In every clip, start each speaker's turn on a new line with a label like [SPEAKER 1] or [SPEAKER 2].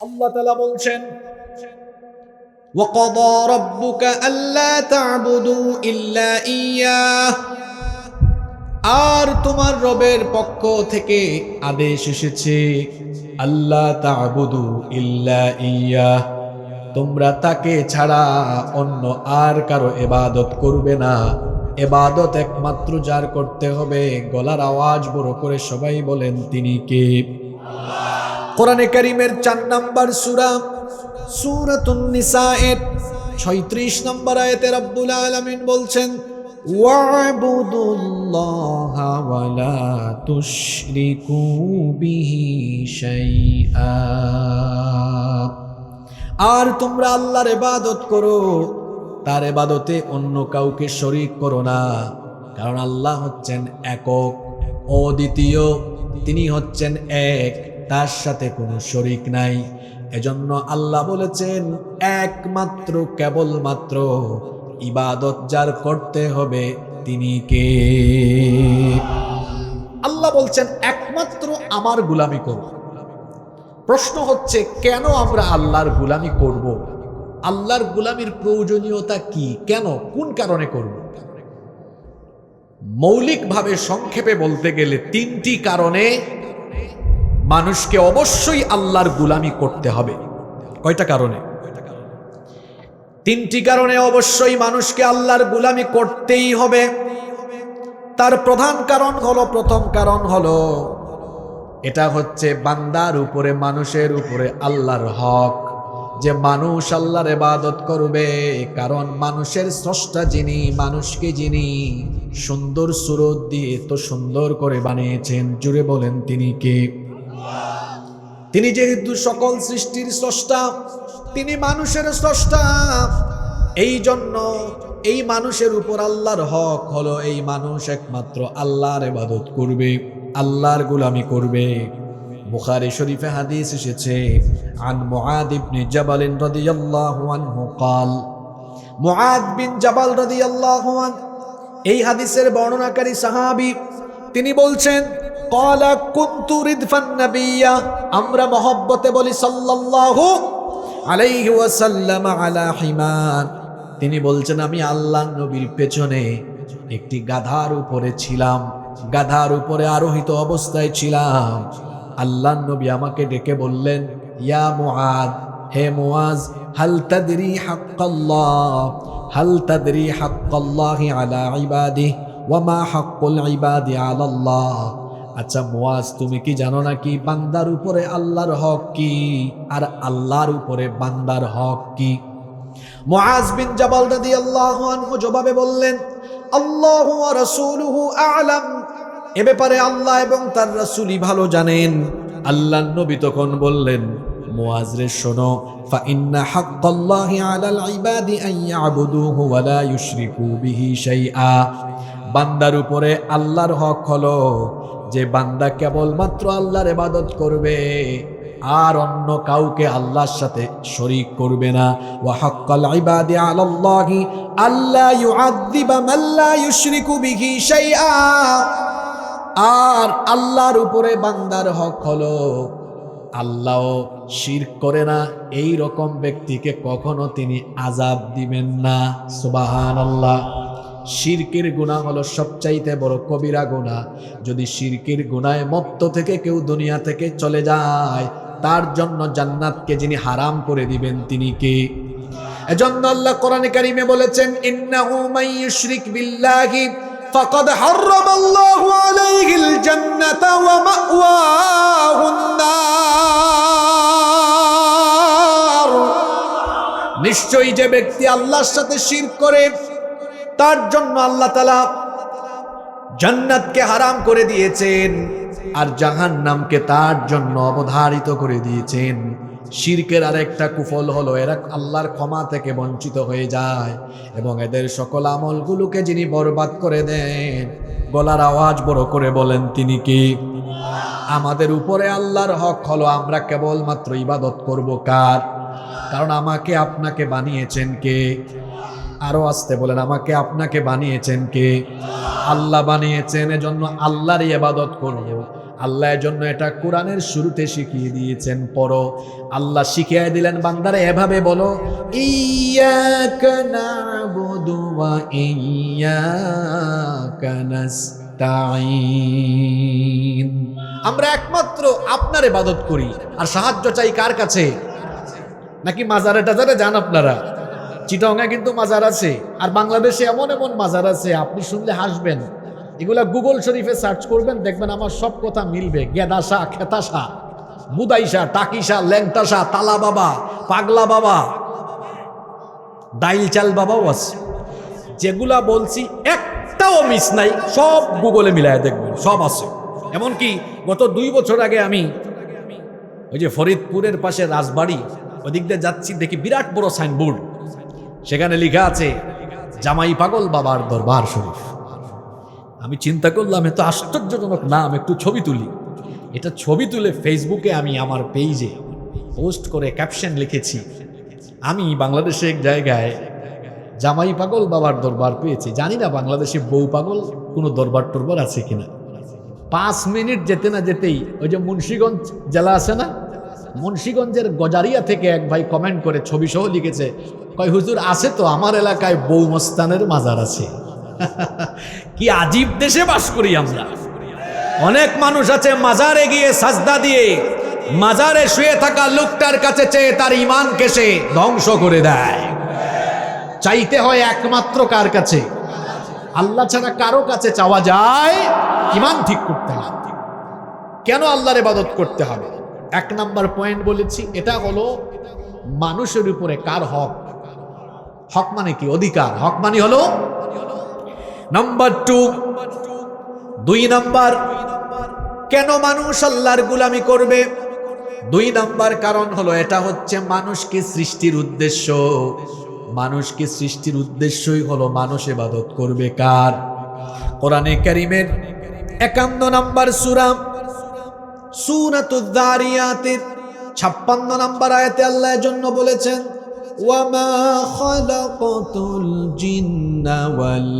[SPEAKER 1] আল্লাহ তাআলা বলছেন, وَقَضَى رَبُّكَ أَلَّا تَعْبُدُوا إِلَّا إِيَّاهُ। আর তোমার রবের পক্ষ থেকে আদেশ এসেছে, আল্লাহ তা'বুদু ইল্লা ইয়্যাহ, তোমরা তাকে ছাড়া অন্য আর কারো ইবাদত করবে না। ইবাদত একমাত্র যার করতে হবে। গলার আওয়াজ বড় করে সবাই বলেন, তিনি কে? কোরআনে কারীমের 4 নাম্বার সূরা সূরাতুন নিসা-এর 36 নম্বর আয়াতে রব্বুল আলামিন বলছেন, ওয়া'বুদুল্লাহা ওয়া লা তুশরিকু বিহি শাইআ। আর তোমরা আল্লাহর ইবাদত করো, তার ইবাদতে অন্য কাউকে শরীক করো না। কারণ আল্লাহ হচ্ছেন একক, অদ্বিতীয়, তিনি হচ্ছেন এক, তার সাথে কোনো শরীক নাই। এজন্য আল্লাহ বলেছেন, একমাত্র কেবলমাত্র ইবাদত যার করতে হবে তিনি কে? আল্লাহ বলছেন একমাত্র আমার গোলামি করো। প্রশ্ন হচ্ছে, কেন আমরা আল্লাহর গোলামি করব? আল্লাহর গোলামির প্রয়োজনীয়তা কি? কেন, কোন কারণে করব? মৌলিকভাবে সংক্ষেপে বলতে গেলে 3টি কারণে মানুষকে অবশ্যই আল্লাহর গোলামি করতে হবে। কয়টা কারণে? 3টি কারণে অবশ্যই মানুষকে আল্লাহর গোলামি করতেই হবে। তার প্রধান কারণ হলো, প্রথম কারণ হলো, এটা হচ্ছে বান্দার উপরে, মানুষের উপরে আল্লাহর হক, যে মানুষ আল্লাহর ইবাদত করবে। কারণ মানুষের স্রষ্টা যিনি, মানুষকে যিনি সুন্দর সুরত দিয়ে তো সুন্দর করে বানিয়েছেন, জুড়ে বলেন তিনি কে? তিনি যেহেতু সকল সৃষ্টির স্রষ্টা, তিনি মানুষের স্রষ্টা। এই জন্য এই মানুষের উপর আল্লাহর হক হলো, এই মানুষ একমাত্র আল্লাহর ইবাদত করবে, আল্লাহর গোলামি করবে। বুখারী শরীফে হাদিস এসেছে, আন মুআদ ইবনে জাবাল রাদিয়াল্লাহু আনহু قال, মুআদ বিন জাবাল রাদিয়াল্লাহু আনহু এই হাদিসের বর্ণনাকারী সাহাবী, তিনি বলছেন, قال كنت ردف النبي, আমরা মহব্বতে বলি সাল্লাল্লাহু আলাইহি ওয়াসাল্লাম আলা হিমার। তিনি বলছেন, আমি আল্লাহর নবীর পেছনে একটি গাধার উপরে ছিলাম, গাধার উপরে আরোহিত অবস্থায় ছিলাম। আল্লাহর নবী আমাকে ডেকে বললেন, ইয়া মুআদ, হে মুআজ, হাল তাদরি হাক্কাল্লাহ, হাল তাদরি হাক্কাল্লাহি আলা ইবাদিহি ওয়া মা হাক্কুল ইবাদি আলাল্লাহ। আচ্ছা মুআজ, তুমি কি জানো নাকি বান্দার উপরে আল্লাহর হক কি, আর আল্লাহর উপরে বান্দার হক কি? মুআজ বিন জাবাল রাদিয়াল্লাহু আনহু জবাবে বললেন, আল্লাহু ওয়া রাসূলুহু আ'লাম, এ ব্যাপারে আল্লাহ এবং তার রাসূলই ভালো জানেন। আল্লাহর নবী তখন বললেন, মুআজ রে শোনো, ফা ইন্না হাক্কাল্লাহি আলাল ইবাদি আন ইয়াবুদুহু ওয়া লা ইউশরিকু বিহি শাইআ। বান্দার উপরে আল্লাহর হক হলো যে বান্দা কেবলমাত্র আল্লাহর ইবাদত করবে, আর অন্য কাউকে আল্লাহর সাথে শরীক করবে না। ওয়া হাক্কাল ইবাদি আলাল্লাহি আল্লা ইউআযযিবা মান লা ইউশরিকু বিহি শাইআ। আর আল্লাহর উপরে বান্দার হক হলো, আল্লাহ শিরক করে না, এই রকম ব্যক্তিকে কখনো তিনি আযাব দিবেন না। সুবহানাল্লাহ। শিরকের গুনাহ হলো সবচাইতে বড় কবিরা গুনাহ। যদি শিরকের গুনাহে মত্ত থেকে কেউ দুনিয়া থেকে চলে যায়, তার জন্য জান্নাতকে যিনি হারাম করে দিবেন তিনি কে? এজন্য আল্লাহ কোরআনে কারীমে বলেছেন, ইন্নাহু মান ইউশরিক বিল্লাহি ফাকাদ হারামাল্লাহু আলাইহিল জান্নাতা ওয়া মাওয়াহুন নার। নিশ্চয়ই যে ব্যক্তি আল্লাহর সাথে শিরক করে, তার জন্য আল্লাহ তাআলা জান্নাতকে হারাম করে দিয়েছেন, আর জাহান্নামকে তার জন্য অবধারিত করে দিয়েছেন। শিরকের আরেকটা কুফল হলো, এরা আল্লাহর ক্ষমা থেকে বঞ্চিত হয়ে যায়, এবং এদের সকল আমলগুলোকে যিনি বরবাদ করে দেন। গলার আওয়াজ বড় করে বলেন, তিনি কি? আমাদের উপরে আল্লাহর হক হলো, আমরা কেবলমাত্র ইবাদত করব কার? কারণ আমাকে আপনাকে বানিয়েছেন কে? আরো আস্তে বলেন, আমাকে আপনাকে বানিয়েছেন কে? আল্লাহ বানিয়েছেন। এজন্য আল্লাহর ইবাদত করব, আল্লাহ এর জন্য এটা কোরআনের শুরুতে শিখিয়ে দিয়েছেন, পড়ো। আল্লাহ শিখিয়ে দিলেন বান্দারে এভাবে বলো, ইয়্যাকা না'বুদু ওয়া ইয়্যাকা নাস্তাঈন। আমরা একমাত্র আপনার ইবাদত করি, আর সাহায্য চাই কার কাছে? নাকি মাজারে টাজারে যান আপনারা? চিটাগাঙে কিন্তু মাজার আছে, আর বাংলাদেশে এমন এমন মাজার আছে আপনি শুনলে হাসবেন। এগুলা গুগল শরীফে সার্চ করবেন, দেখবেন আমার সব কথা মিলবে। গেদাসা, খেতাসা, বুদাইসা, টাকিসা, ল্যাংটাসা, তালা বাবা, পাগলা বাবা, ডাইল চাল বাবাও আছে। যেগুলা বলছি একটাও মিস নাই, সব গুগলে মিলায় দেখবেন, সব আছে। এমনকি গত 2 বছর আগে আমি ওই যে ফরিদপুরের পাশে রাজবাড়ি ওদিক দিয়ে যাচ্ছি, দেখি বিরাট বড় সাইনবোর্ড, সেখানে লেখা আছে জামাই পাগল বাবার দরবার শরীফ। আমি চিন্তা করলাম এত আশ্চর্যজনক নাম, একটু ছবি তুলি। এটা ছবি তুলে ফেসবুকে আমি আমার পেজে পোস্ট করে ক্যাপশন লিখেছি, আমি বাংলাদেশে এক জায়গায় জামাই পাগল বাবার দরবার পেয়েছি। জানি না বাংলাদেশে বউ পাগল কোনো দরবার টরবার আছে কিনা। 5 মিনিট যেতে না যেতেই ওই যে মুন্সিগঞ্জ জেলা আছে না, মুন্সিগঞ্জের গজারিয়া থেকে এক ভাই কমেন্ট করে ছবি সহ লিখেছে, কয় হুজুর আছে তো, আমার এলাকায় বউ মস্তানের মাজার আছে। কি আজীব দেশে বাস করি আমরা। অনেক মানুষ আছে মাজারে গিয়ে সাজদা দিয়ে মাজারে শুয়ে থাকা লোকটার কাছে চেয়ে তার ঈমানকে সে ধ্বংস করে দেয়। চাইতে হয় একমাত্র কার কাছে? আল্লাহ ছাড়া কারো কাছে চাওয়া যায়? ঈমান ঠিক করতে হবে। কেন আল্লাহর ইবাদত করতে হবে? 1 নাম্বার পয়েন্ট বলেছি, এটা হলো মানুষের উপরে কার হক। হক মানে কি? অধিকার। হক মানে হলো নাম্বার 2 নাম্বার, কেন মানুষ আল্লাহর গোলামি করবে? 2 নাম্বার কারণ হলো, এটা হচ্ছে মানুষকে সৃষ্টির উদ্দেশ্য। মানুষকে সৃষ্টির উদ্দেশ্যই হলো মানুষ ইবাদত করবে কার? কোরআনে কারীমের 51 নাম্বার সূরা সূরাতুয যারিয়াতের 56 নাম্বার আয়াতে আল্লাহ এর জন্য বলেছেন, ওয়ামা খালাকাতুল জিন্না ওয়াল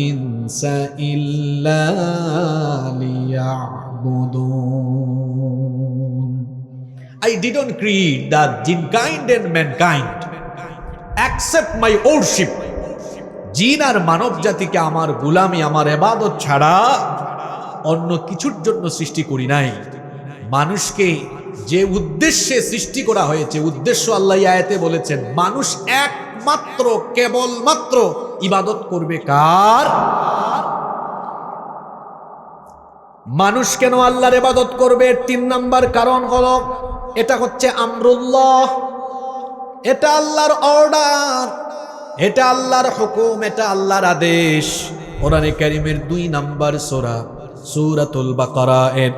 [SPEAKER 1] ইনসা ইল্লা লিয়াবুদুন। I didn't create the jinn kind and mankind except my worship. জিন আর মানব জাতিকে আমার গোলামি, আমার ইবাদত ছাড়া অন্য কিছুর জন্য সৃষ্টি করি নাই। মানুষকে যে উদ্দেশ্যে সৃষ্টি করা হয়েছে, উদ্দেশ্য আল্লাহ আয়াতে বলেছেন, মানুষ একমাত্র কেবলমাত্র ইবাদত করবে কার? মানুষ কেন আল্লাহর ইবাদত করবে? 3 নাম্বার কারণ হলো, এটা হচ্ছে আমরুল্লাহ, এটা আল্লাহর অর্ডার, এটা আল্লাহর হুকুম, এটা আল্লাহর আদেশ। কোরআনে কারীমের 2 নাম্বার সূরা সূরাতুল বাকারা এর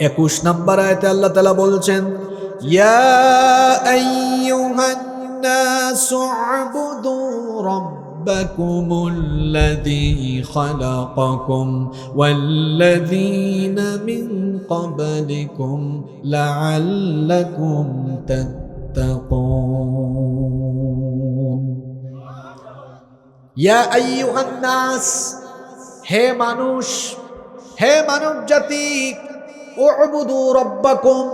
[SPEAKER 1] 21 নাম্বার আয়াতে আল্লাহ তাআলা বলছেন, ইয়া আইয়ুহান নাসু উবুদু রাব্বাকুমুল্লাযী খালাকাকুম ওয়াল্লাযীনা মিন ক্বাবলিকুম লাআল্লাকুম তাত্তাকুন। ইয়া আইয়ুহান নাস, হে মানুষ, হে মানব জাতি, উবুদু রাব্বাকুম,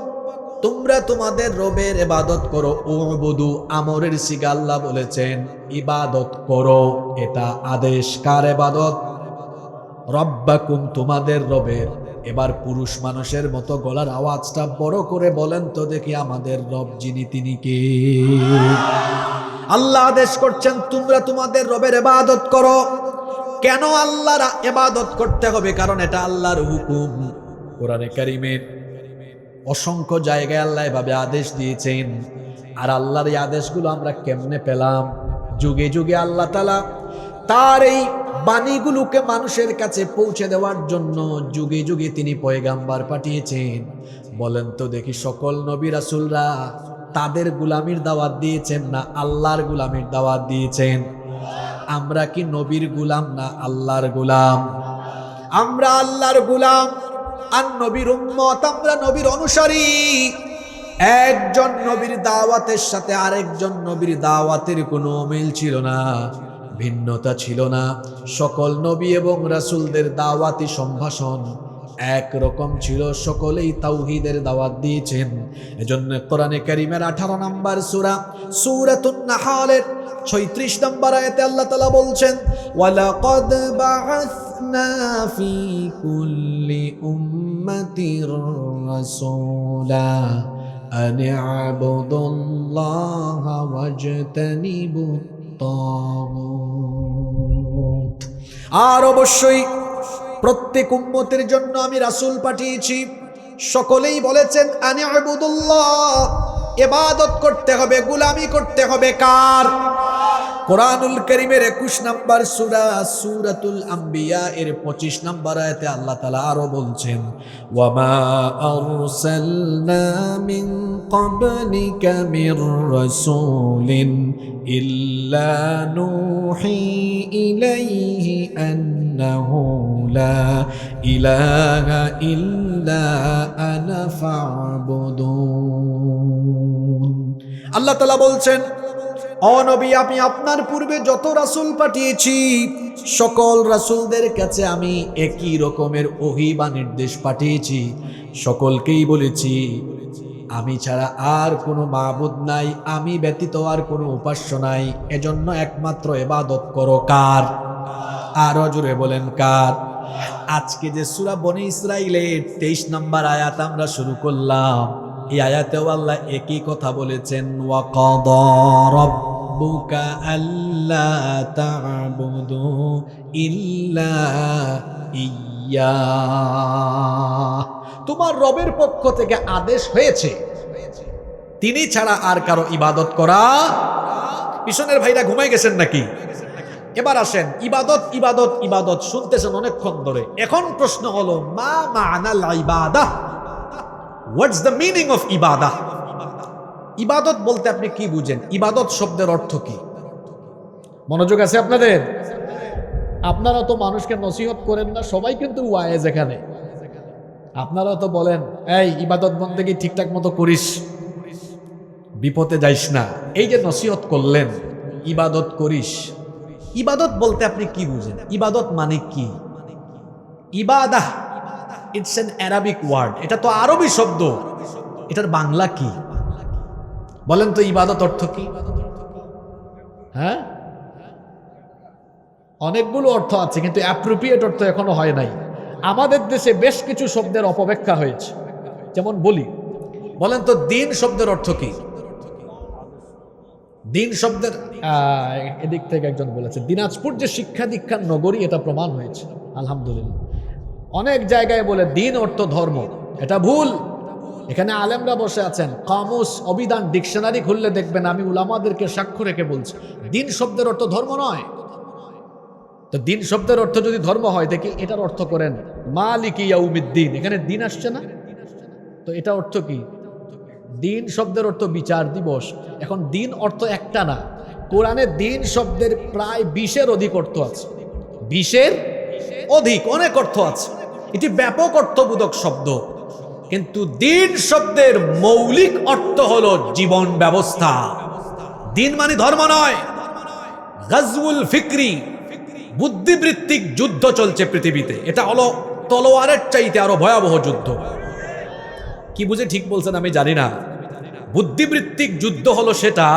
[SPEAKER 1] তোমরা তোমাদের রবের ইবাদত করো। উবুদু আমরের সিগা, আল্লাহ বলেছেন ইবাদত করো, এটা আদেশ। কার ইবাদত? রাব্বাকুম, তোমাদের রবের। এবার পুরুষ মানুষের মতো গলার আওয়াজটা বড় করে বলেন তো দেখি, আমাদের রব যিনি তিনি কে? আল্লাহ আদেশ করছেন তোমরা তোমাদের রবের ইবাদত করো। কেন আল্লাহর ইবাদত করতে হবে? কারণ এটা আল্লাহর হুকুম। কোরআনে কারীমের অসংখ্য জায়গায় আল্লাহ এভাবে আদেশ দিয়েছেন। আর আল্লাহর এই আদেশগুলো আমরা কেমনে পেলাম? যুগে যুগে আল্লাহ তাআলা তার এই বাণীগুলোকে মানুষের কাছে পৌঁছে দেওয়ার জন্য যুগে যুগে তিনি পয়গাম্বার পাঠিয়েছেন। বলেন তো দেখি, সকল নবী রাসূলরা তাদের গোলামির দাওয়াত দিয়েছেন না আল্লাহর গোলামির দাওয়াত দিয়েছেন? আমরা কি নবীর গোলাম না আল্লাহর গোলাম? আমরা আল্লাহর গোলাম আর নবীর উম্মত, আমরা নবীর অনুসারী। একজন নবীর দাওয়াতের সাথে আরেকজন নবীর দাওয়াতের কোনো মিল ছিল না, ভিন্নতা ছিল না। সকল নবী এবং রাসূলদের দাওয়াতি সম্ভাষণ একরকম ছিল, সকলেই তাওহীদের দাওয়াত দিয়েছেন। এজন্য কোরআনে কারীমের 18 নম্বর সূরা সূরাতুন নাহলের 36 নম্বর আয়াতে আল্লাহ তাআলা বলছেন, ওয়ালাকাদ বাআসনা ফি কুল্লি উম্মাতির রাসূলা আন ই'বুদুল্লাহা ওয়াজতানিবুত তাগুত। আর অবশ্যই প্রত্যেক উম্মতের জন্য আমি রাসূল পাঠিয়েছি, সকলেই বলেছেন আনি ইবুদুল্লাহ, ইবাদত করতে হবে, গোলামি করতে হবে কার? কোরআনুল কারীমের 21 নম্বর সূরা সূরাতুল আম্বিয়া এর 25 নম্বর আয়াতে আল্লাহ তাআলা আরো বলছেন, ওয়া মা আরসালনা মিন ক্বাবলিকা মির রাসূলিন ইল্লা নূহি ইলাইহি আন্নাহু লা ইলাহা ইল্লা আনা ফা'বুদুন। আল্লাহ তাআলা বলছেন, ও নবী, আমি আপনার পূর্বে যত রাসূল পাঠিয়েছি সকল রাসূলদের কাছে আমি একই রকমের ওহী বা নির্দেশ পাঠিয়েছি। সকলকেই বলেছি আমি ছাড়া আর কোনো মাবুদ নাই, আমি ব্যতীত আর কোনো উপাস্য নাই, এজন্য একমাত্র ইবাদত করো কার? আরো জোরে বলেন কার? আজকে যে সূরা বনী ইসরাঈলের 23 নম্বর আয়াত আমরা শুরু করলাম, এই আয়াতেও আল্লাহ একই কথা বলেছেন, ওয়া কাদা রাব্বুকা আল্লা তা'বুদু ইল্লা ইয়্যা। তোমার রবের পক্ষ থেকে আদেশ হয়েছে তিনি ছাড়া আর কারো ইবাদত করা। পিছনের ভাইরা ঘুমাই গেছেন নাকি? এবার আসেন, ইবাদত ইবাদত ইবাদত শুনতেছেন অনেকক্ষণ ধরে। এখন প্রশ্ন হলো, মা মা'নাল ইবাদাহ? হোয়াটস দ্য মিনিং অফ ইবাদাহ? ইবাদত বলতে আপনি কি বুঝেন? ইবাদত শব্দের অর্থ কি? মনোযোগ আছে আপনাদের? আপনারা তো মানুষকে নসিহত করেন না, সবাই কিন্তু ওয়াইজ এখানে। আপনারা তো বলেন, এই ইবাদত বন্দেগী ঠিকঠাক মতো করিস, বিপদে যাইস না। এই যে নসিহত করলেন, ইবাদত করিস, ইবাদত বলতে আপনি কি বুঝেন? ইবাদত মানে কি? ইবাদাহ, ইটস অ্যান অ্যারাবিক ওয়ার্ড, এটা তো আরবি শব্দ, এটার বাংলা কি বলেন তো? ইবাদত অর্থ কি? হ্যাঁ, অনেকগুলো অর্থ আছে, কিন্তু অ্যাপ্রোপ্রিয়েট অর্থ এখনো হয় নাই। আমাদের দেশে বেশ কিছু শব্দের অপব্যাখ্যা হয়েছে। যেমন বলেন তো দিন শব্দের অর্থ কি? দিন শব্দের এদিক থেকে একজন বলেছে, দিনাজপুর যে শিক্ষা দীক্ষার নগরী, এটা প্রমাণ হয়েছে আলহামদুলিল্লাহ। অনেক জায়গায় বলে দিন অর্থ ধর্ম, এটা ভুল। এখানে আলেমরা বসে আছেন, কামুস, অভিধান, ডিকশনারি খুললে দেখবেন আমি উলামাদেরকে সাক্ষ্য রেখে বলছি, দিন শব্দের অর্থ ধর্ম নয়। তো দিন শব্দের অর্থ যদি ধর্ম হয়, দেখি এটার অর্থ করেন মালিকি ইয়াউমিদ্দিন, এখানে দিন আসছে না? তো এটা অর্থ কি? দিন শব্দের অর্থ বিচার দিবস। এখন দিন অর্থ একটা না, কোরআনে দিন শব্দের প্রায় 20-এর অধিক অর্থ আছে। 20-এর অধিক, অনেক অর্থ আছে। এটি ব্যাপক অর্থবোধক শব্দ, কিন্তু দিন শব্দের মৌলিক অর্থ হলো জীবন ব্যবস্থা। দিন মানে ধর্ম নয়। গাজউল ফিকরি, বুদ্ধিবৃত্তিক যুদ্ধ চলছে পৃথিবীতে, এটা হলো তলোয়ারের চাইতে আরো ভয়াবহ যুদ্ধ। কি বুঝে ঠিক বলছেন আমি জানি না। বুদ্ধিবৃত্তিক যুদ্ধ হলো সেটা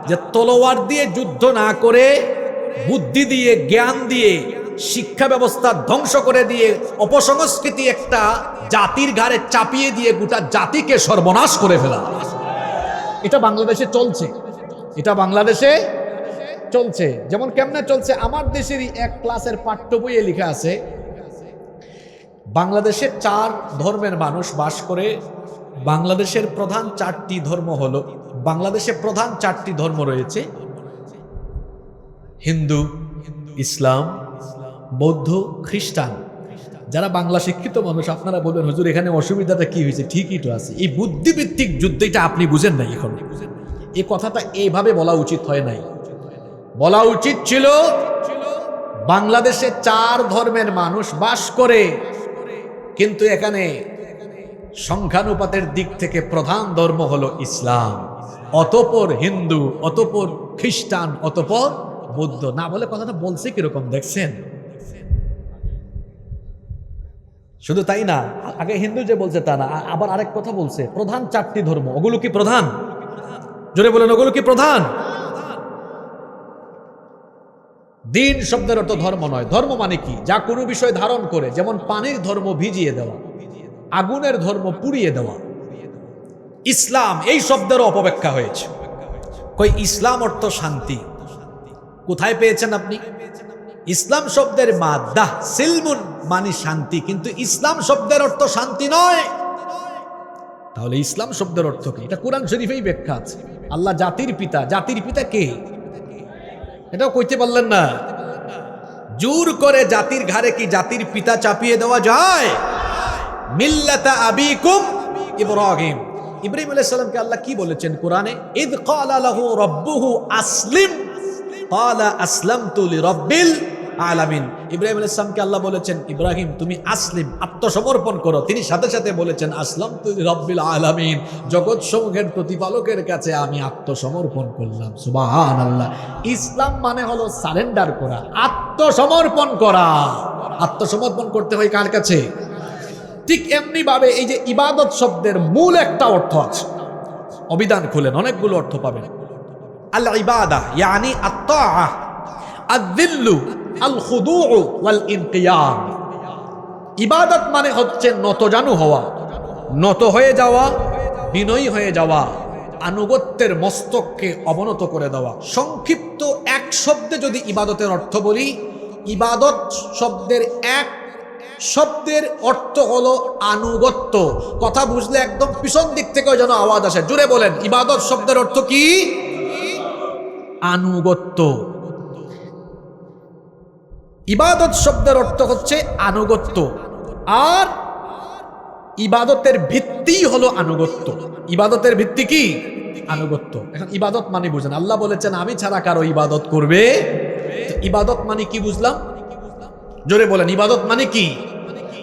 [SPEAKER 1] যে তলোয়ার দিয়ে যুদ্ধ না করে বুদ্ধি দিয়ে, জ্ঞান দিয়ে, শিক্ষা ব্যবস্থা ধ্বংস করে দিয়ে, অপসংস্কৃতি একটা জাতির ঘাড়ে চাপিয়ে দিয়ে গোটা জাতিকে সর্বনাশ করে ফেলা। এটা বাংলাদেশে চলছে, এটা বাংলাদেশে চলছে। যেমন কেমনে চলছে, আমার দেশেরই এক ক্লাসের পাঠ্য বইয়ে লেখা আছে, বাংলাদেশে 4 ধর্মের মানুষ বাস করে। বাংলাদেশের প্রধান 4টি ধর্ম হলো, বাংলাদেশে প্রধান 4টি ধর্ম রয়েছে, হিন্দু, ইসলাম, বৌদ্ধ, খ্রিস্টান। যারা বাংলা শিক্ষিত মানুষ আপনারা বলবেন, হুজুর এখানে অসুবিধাটা কি হয়েছে? ঠিকই তো আছে, এই বুদ্ধিবৃত্তিক যুদ্ধটা আপনি বুঝেন নাই। এখন এই কথাটা এইভাবে বলা উচিত হয় নাই, বলা উচিত ছিল বাংলাদেশে 4 ধর্মের মানুষ বাস করে, কিন্তু এখানে সংখ্যানুপাতের দিক থেকে প্রধান ধর্ম হলো ইসলাম, অতঃপর হিন্দু, অতঃপর খ্রিস্টান, অতঃপর বৌদ্ধ। না বলে কথাটা বলছে কিরকম দেখছেন? শুধু তাই না, আগে হিন্দু যে বলছে তা না, আবার আরেক কথা বলছে, প্রধান 4টি ধর্ম। ওগুলো কি প্রধান? জোরে বলেন, ওগুলো কি প্রধান? দিন শব্দের অর্থ ধর্ম নয়। ধর্ম মানে কি? যা কোনো বিষয় ধারণ করে, যেমন পানির ধর্ম ভিজিয়ে দেওয়া, আগুনের ধর্ম পুড়িয়ে দেওয়া। ইসলাম এই শব্দেরও অপব্যাখ্যা হয়েছে। কই ইসলাম অর্থ শান্তি। কোথায় পেয়েছেন আপনি? ইসলাম শব্দের মাদ্দা সিলমুন মানে শান্তি, কিন্তু ইসলাম শব্দের অর্থ শান্তি নয়। তাহলে ইসলাম শব্দের অর্থ কি? এটা কোরআন শরীফেই ব্যাখ্যা আছে। আল্লাহ জাতির পিতা। জাতির পিতা কে? এটাও কইতে পারলেন না। জোর করে জাতির ঘাড়ে কি জাতির পিতা চাপিয়ে দেওয়া যায়? মিল্লাতা আবিকুম ইব্রাহিম। ইব্রাহিম আলাইহিস সালামকে আল্লাহ কি বলেছেন কোরআনে? ইদ ক্বালা লাহু রাব্বুহু আসলিম ক্বালা আসলামতু লিরাব্বিল আলামিন। ইব্রাহিম আলাইহিস সালামকে আল্লাহ বলেছেন, ইব্রাহিম তুমি আসলিম, আত্মসমর্পণ করো। তিনি সাথে সাথে বলেছেন আসলামতু লিরাব্বিল আলামিন, জগৎ সমূহের প্রতিপালকের কাছে আমি আত্মসমর্পণ করলাম। সুবহানাল্লাহ। ইসলাম মানে হলো সারেন্ডার করা, আত্মসমর্পণ করা। আত্মসমর্পণ করতে হয় কার কাছে? ঠিক এমনি ভাবে এই যে ইবাদত শব্দের মূল একটা অর্থ আছে, অভিধান খুলেন অনেকগুলো অর্থ পাবেন। আল ইবাদা ইয়ানি আত-তাআ, আয-যিল্লু, আল খুদুউ ওয়াল ইনকিয়াদ। ইবাদত মানে হচ্ছে নতজানু হওয়া, নত হয়ে যাওয়া, বিনয়ী হয়ে যাওয়া, আনুগত্যের মস্তককে অবনত করে দেওয়া। সংক্ষিপ্ত এক শব্দে যদি ইবাদতের অর্থ বলি, ইবাদত শব্দের এক শব্দের অর্থ হলো আনুগত্য। কথা বুঝলে একদম পিছন দিক থেকে যেন আওয়াজ আসে, জুড়ে বলেন ইবাদত শব্দের অর্থ কি? আনুগত্য। ইবাদত শব্দের অর্থ হচ্ছে আনুগত্য, আর ইবাদতের ভিত্তি হলো আনুগত্য। ইবাদতের ভিত্তি কি? আনুগত্য। এখন ইবাদত মানে বুঝেন, আল্লাহ বলেছেন আমি ছাড়া কারো ইবাদত করবে। ইবাদত মানে কি বুঝলাম? জোরে বলেন ইবাদত মানে কি?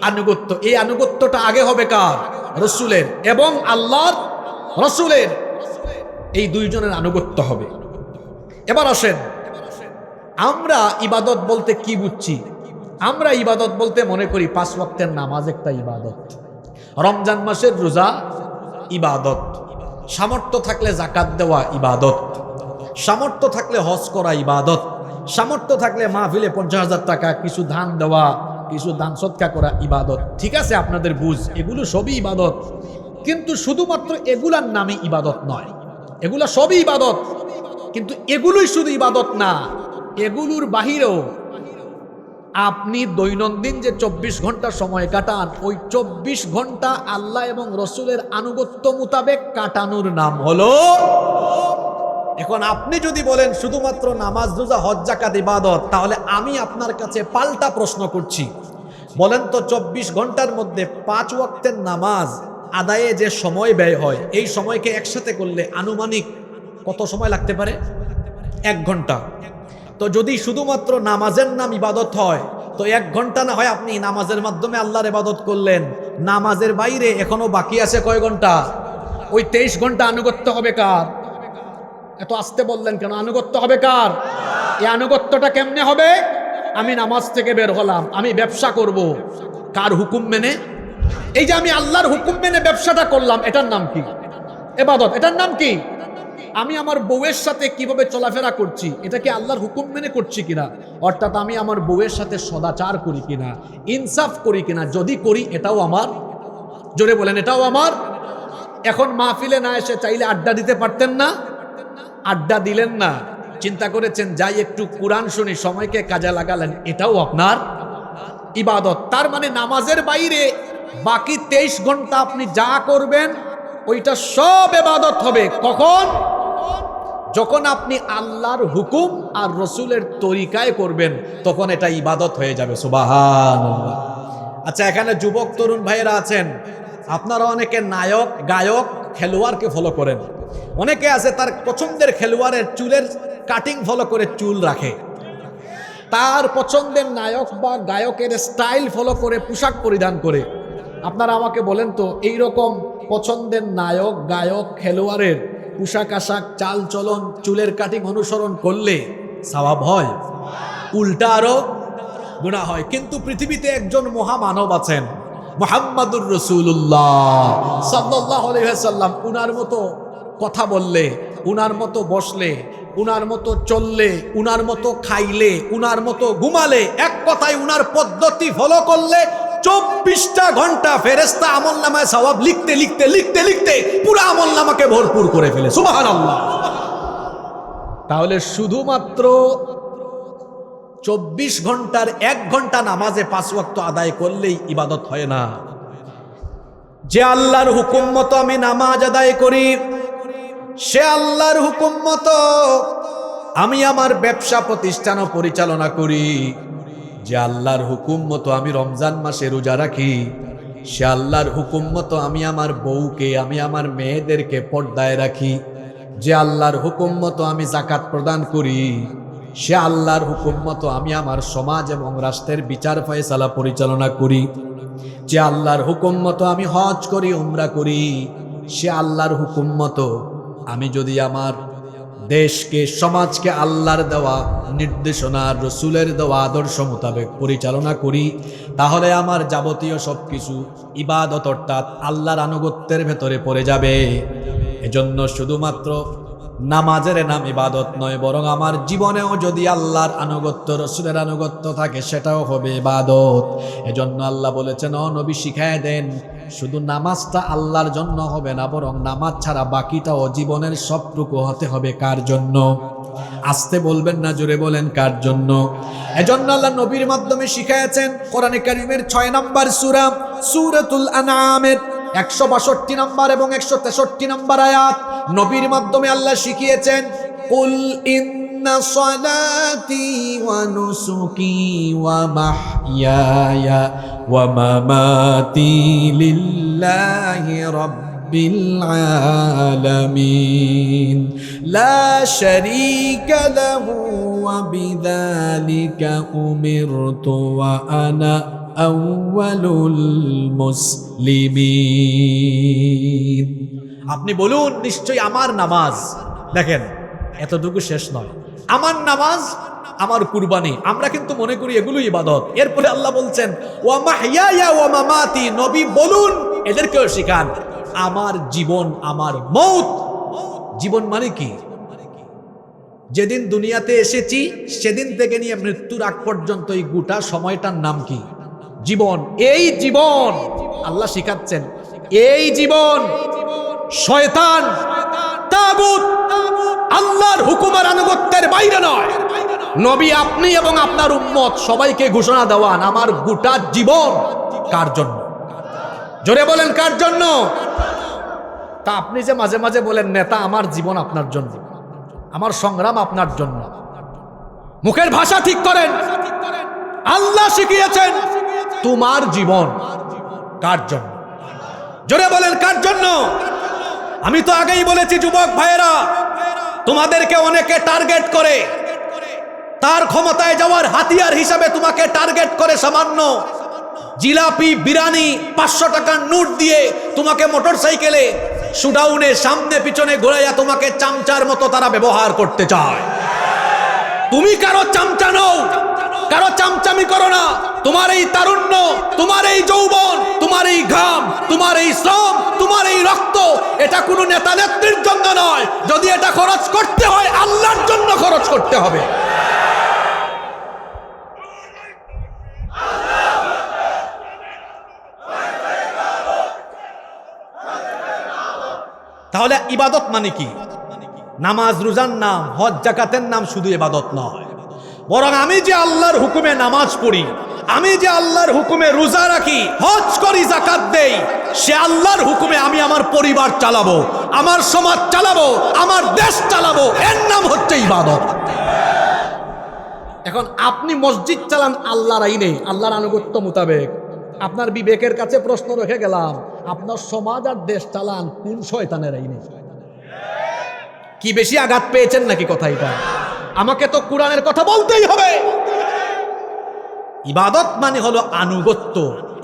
[SPEAKER 1] আনুগত্য। এই আনুগত্যটা আগে হবে কার? রসুলের এবং আল্লাহর রসুলের, এই দুইজনের আনুগত্য হবে। এবার আসেন, আমরা ইবাদত বলতে কি বুঝছি? আমরা ইবাদত বলতে মনে করি 5 ওয়াক্তের নামাজ একটা ইবাদত, রমজান মাসের রোজা ইবাদত, সামর্থ্য থাকলে যাকাত দেওয়া ইবাদত, সামর্থ্য থাকলে হজ করা ইবাদত, সামর্থ্য থাকলে মাহফিলে 50,000 টাকা কিছু দান দেওয়া, কিছু দান সৎকা করা ইবাদত। ঠিক আছে, আপনাদের বুঝ, এগুলো সবই ইবাদত, কিন্তু শুধুমাত্র এগুলার নামে ইবাদত নয়। এগুলা সবই ইবাদত, কিন্তু এগুলোই শুধু ইবাদত না, এগুলোর বাহিরেও আপনি দৈনন্দিন যে 24 ঘন্টা সময় কাটান, ওই 24 ঘন্টা আল্লাহ এবং রসুলের আনুগত্য মোতাবেক কাটানোর নাম হলো। এখন আপনি যদি বলেন শুধুমাত্র নামাজ রোজা হজ যাকাত ইবাদত, তাহলে আমি আপনার কাছে পাল্টা প্রশ্ন করছি, বলেন তো 24 ঘন্টার মধ্যে 5 ওয়াক্তের নামাজ আদায়ে যে সময় ব্যয় হয়, এই সময়কে একসাথে করলে আনুমানিক কত সময় লাগতে পারে? 1 ঘন্টা। তো যদি শুধুমাত্র নামাজের নাম ইবাদত হয়, তো 1 ঘন্টা না হয় আপনি নামাজের মাধ্যমে আল্লাহর ইবাদত করলেন, নামাজের বাইরে এখনো বাকি আছে কয় ঘন্টা? ওই 23 ঘন্টা আনুগত্য হবে কার? এত আসতে বললেন কেন? আনুগত্য হবে কার? এই আনুগত্যটা কেমনে হবে? আমি নামাজ থেকে বের হলাম, আমি ব্যবসা করব, কার হুকুম মেনে? এই যে আমি আল্লাহর হুকুম মেনে ব্যবসাটা করলাম, এটার নাম কি? ইবাদত। এটার নাম কি? আমি আমার বউয়ের সাথে কিভাবে চলাফেরা করছি, এটা কি আল্লাহর হুকুম মেনে করছি কিনা? অর্থাৎ আমি আমার বউয়ের সাথে সদাচার করি কিনা, ইনসাফ করি কিনা? যদি করি, এটাও আমার। জোরে বলেন, এটাও আমার। এখন মাহফিলে না এসে চাইলে আড্ডা দিতে পারতেন না? আড্ডা দিলেন না, চিন্তা করেছেন যাই একটু কোরআন শুনি, সময়কে কাজে লাগালেন, এটাও আপনার ইবাদত। তার মানে নামাজের বাইরে বাকি 23 ঘন্টা আপনি যা করবেন ওইটা সব ইবাদত হবে। কখন? যখন আপনি আল্লাহর হুকুম আর রসুলের তরিকায় করবেন, তখন এটা ইবাদত হয়ে যাবে। সুবহানাল্লাহ। আচ্ছা, এখানে যুবক তরুণ ভাইয়েরা আছেন, আপনারা অনেকে নায়ক, গায়ক, খেলোয়াড়কে ফলো করেন। অনেকে আছে তার পছন্দের খেলোয়াড়ের চুলের কাটিং ফলো করে চুল রাখে, তার পছন্দের নায়ক বা গায়কের স্টাইল ফলো করে পোশাক পরিধান করে। আপনারা আমাকে বলেন তো, এইরকম পছন্দের নায়ক, গায়ক, খেলোয়াড়ের পোশাক আশাক, চাল চলন, চুলের কাটিং অনুসরণ করলে সওয়াব হয়? উল্টা আরো গুনাহ হয়। কিন্তু পৃথিবীতে একজন মহামানব আছেন, মুহাম্মাদুর রাসূলুল্লাহ সাল্লাল্লাহু আলাইহি ওয়াসাল্লাম উনার মতো কথা বললে, উনার মতো বসলে, উনার মতো চললে, উনার মতো খাইলে, উনার মতো ঘুমালে, এক কথায় উনার পদ্ধতি ফলো করলে 24টা ঘন্টা ফেরেশতা আমলনামায় সওয়াব লিখতে লিখতে লিখতে লিখতে পুরো আমলনামাকে ভরপুর করে ফেলে। সুবহানাল্লাহ। তাহলে শুধুমাত্র 24 ঘন্টার 1 ঘন্টা নামাজে 5 ওয়াক্ত আদায় করলেই ইবাদত হয় না। যে আল্লাহর হুকুম মতো আমি নামাজ আদায় করি, সে আল্লাহর হুকুম মতো আমি আমার ব্যবসা প্রতিষ্ঠানও পরিচালনা করি, যে আল্লাহর হুকুম মতো আমি রমজান মাসে রোজা রাখি, সে আল্লাহর হুকুম মতো আমি আমার বউকে, আমি আমার মেয়েদেরকে পর্দায় রাখি, যে আল্লাহর হুকুম মতো আমি যাকাত প্রদান করি, সে আল্লাহর হুকুম মতো আমি আমার সমাজ এবং রাষ্ট্রের বিচার ফয়সালা পরিচালনা করি, যে আল্লাহর হুকুম মতো আমি হজ করি, উমরা করি, সে আল্লাহর হুকুম মতো আমি যদি আমার দেশকে, সমাজকে আল্লাহর দেওয়া নির্দেশনা, রসুলের দেওয়া আদর্শ মোতাবেক পরিচালনা করি, তাহলে আমার যাবতীয় সবকিছু ইবাদত অর্থাৎ আল্লাহর আনুগত্যের ভেতরে পড়ে যাবে। এজন্য শুধুমাত্র নামাজের নাম ইবাদত নয়, বরং আমার জীবনেও যদি আল্লাহর আনুগত্য, রসুলের আনুগত্য থাকে, সেটাও হবে ইবাদত। এজন্য আল্লাহ বলেছেন, ও নবী শিখায় দেন, শুধু নামাজটা আল্লাহর জন্য হবে না, বরং নামাজ ছাড়া বাকিটাও জীবনের সবটুকু হতে হবে কার জন্য? আস্তে বলবেন না, জোরে বলেন, কার জন্য? এজন্য আল্লাহ নবীর মাধ্যমে শিখায়েছেন। কোরআনে কারীমের 6 নম্বর সূরা সূরাতুল আনআমের 162 নম্বর এবং 163 নম্বর আয়াত নবীর মাধ্যমে আল্লাহ শিখিয়েছেন, কুল ইন্না সলাতি ওয়া নুসুকি ওয়া মাহইয়ায়া ওয়া মামাতি লিল্লাহি রাব্বিল আলামিন লা শারীকা লাহু ওয়া বিযালিকা উমিরতু ওয়া আনা আউয়ালুল মুসলিমিন। আপনি বলুন, নিশ্চয়ই আমার নামাজ, দেখেন এতটুকু শেষ নয়, আমার নামাজ, আমার কুরবানি, আমরা কিন্তু মনে করি এগুলো ইবাদত। এরপরে আল্লাহ বলছেন, ওয়া মাহইয়ায়া ওয়া মামাতি, নবী বলুন, এদেরকেও শিখান, আমার জীবন, আমার মৌত। জীবন মানে কি? যেদিন দুনিয়াতে এসেছি সেদিন থেকে নিয়ে মৃত্যুর আগ পর্যন্ত এই গোটা সময়টার নাম কি? জীবন। এই জীবন আল্লাহ শিখাচ্ছেন, এই জীবন শয়তান, তাগুত, আল্লাহর হুকুমের আনুগত্যের বাইরে নয়। নবী আপনি এবং আপনার উম্মত সবাইকে ঘোষণা দেওয়ান, আমার গোটা জীবন কার জন্য? জোরে বলেন, কার জন্য? তা আপনি যে মাঝে মাঝে বলেন, নেতা আমার জীবন আপনার জন্য, আমার সংগ্রাম আপনার জন্য, মুখের ভাষা ঠিক করেন। আল্লাহ শিখিয়েছেন, তোমার জীবন কার জন্য? জোরে বলেন, কার জন্য? আমি তো আগেই বলেছি, যুবক ভাইয়েরা, তোমাদেরকে অনেকে টার্গেট করে, তার ক্ষমতায় যাওয়ার হাতিয়ার হিসাবে তোমাকে টার্গেট করে সামান্য জিলাপি, বিরিয়ানি, 500 টাকার নোট দিয়ে তোমাকে মোটরসাইকেলে শুডাউনে সামনে পিছনে ঘোরাইয়া তোমাকে চামচার মতো তারা ব্যবহার করতে চায়। তুমি কারো চামচা নও, কারো চামচামি করো না। তোমার এই তারুণ্য, তোমার এই যৌবন, তোমার এই ঘাম, তোমার এই শ্রম, তোমার এই রক্ত, এটা কোনো নেতা নেত্রীর জন্য নয়। যদি এটা খরচ করতে হয়, আল্লাহর জন্য খরচ করতে হবে। তাহলে ইবাদত মানে কি? নামাজ রোজার নাম, হজ যাকাতের নাম শুধু ইবাদত নয়, বরং আমি যে আল্লাহর হুকুমে নামাজ পড়ি, আমি যে আল্লাহর হুকুমে রোজা রাখি, হজ করি, যাকাত দেই, সে আল্লাহর হুকুমে আমি আমার পরিবার চালাবো, আমার সমাজ চালাবো, আমার দেশ চালাবো, এর নাম হচ্ছে ইবাদত। এখন আপনি মসজিদ চালান আল্লাহর আইনে, আল্লাহর আনুগত্য মোতাবেক। আপনার বিবেকের কাছে প্রশ্ন রেখে গেলাম, আপনার সমাজ আর দেশ চালান কোন শয়তানের আইনে? কি বেশি আঘাত পেয়েছেন নাকি কথা? এটা আমাকে তো কোরআনের কথা বলতেই হবে। ইবাদত মানে হলো আনুগত্য।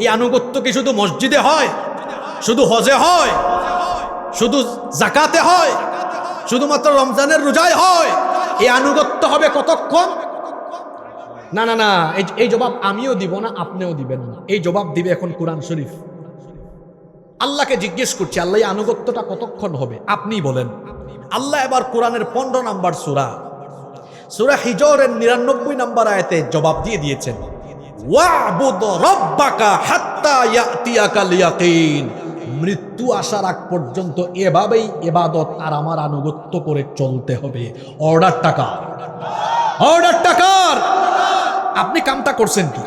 [SPEAKER 1] এই আনুগত্য কি শুধু মসজিদে হয়, শুধু হজে হয়, শুধু যাকাতে হয়, শুধুমাত্র রমজানের রোজায় হয়? এই আনুগত্য হবে কতক্ষণ? না না না, এই জবাব আমিও দিব না, আপনিও দিবেন না। এই জবাব দিবে এখন কোরআন শরীফ। আল্লাহকে জিজ্ঞেস করছি, আল্লাহ এই আনুগত্যটা কতক্ষণ হবে? আপনি বলেন। আল্লাহ এবার কোরআনের 15 নম্বর সূরা, সূরা হিজরের 99 নম্বর আয়াতে জবাব দিয়ে দিয়েছেন, ওয়া'বুদ রাব্বাকা হাত্তা ইয়াতিয়াকাল ইয়াকিন। মৃত্যু আসার আগ পর্যন্ত এভাবেই ইবাদত আর আমার আনুগত্য করে চলতে হবে। অর্ডারটা কার? অর্ডারটা কার? আপনি কামটা করছেন কি?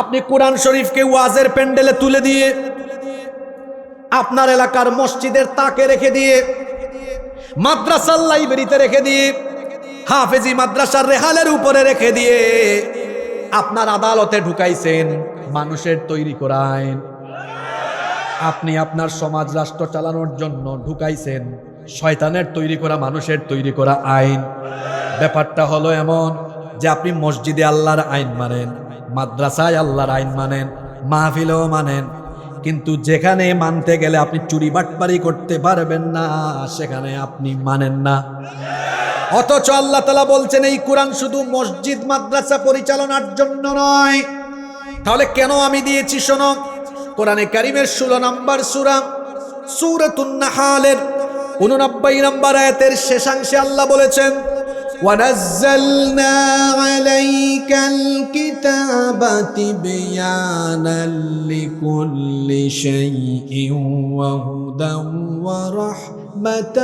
[SPEAKER 1] আপনি কোরআন শরীফকে ওয়াজের প্যান্ডেলে তুলে দিয়ে, আপনার এলাকার মসজিদের তাকে রেখে দিয়ে, মাদ্রাসার লাইব্রেরিতে রেখে দিয়ে, হাফেজি মাদ্রাসার রেহালের উপরে রেখে দিয়ে আপনার আদালতে ঢুকাইছেন মানুষের তৈরি করা আইন। আপনি আপনার সমাজ রাষ্ট্র চালানোর জন্য ঢুকাইছেন শয়তানের তৈরি করা, মানুষের তৈরি করা আইন। ব্যাপারটা হলো এমন যে আপনি মসজিদে আল্লাহর আইন মানেন, মাদ্রাসায় আল্লাহর আইন মানেন, মাহফিলেও মানেন, কিন্তু যেখানে মানতে গেলে আপনি চুরি বাটপারি করতে পারবেন না, সেখানে আপনি মানেন না। অথচ আল্লাহ তাআলা বলছেন এই কোরআন শুধু মসজিদ মাদ্রাসা পরিচালনার জন্য নয়। তাহলে কেন আমি দিয়েছি? শোনো, কোরআনে কারীমের 16 নম্বর সূরা, সূরাতুন নাহলের 89 নম্বর আয়াতের শেষাংশে আল্লাহ বলেছেন, وَنَزَّلْنَا عَلَيْكَ الْكِتَابَ تِبْيَانًا لِكُلِّ شَيْءٍ وَهُدًى وَرَحْمَةً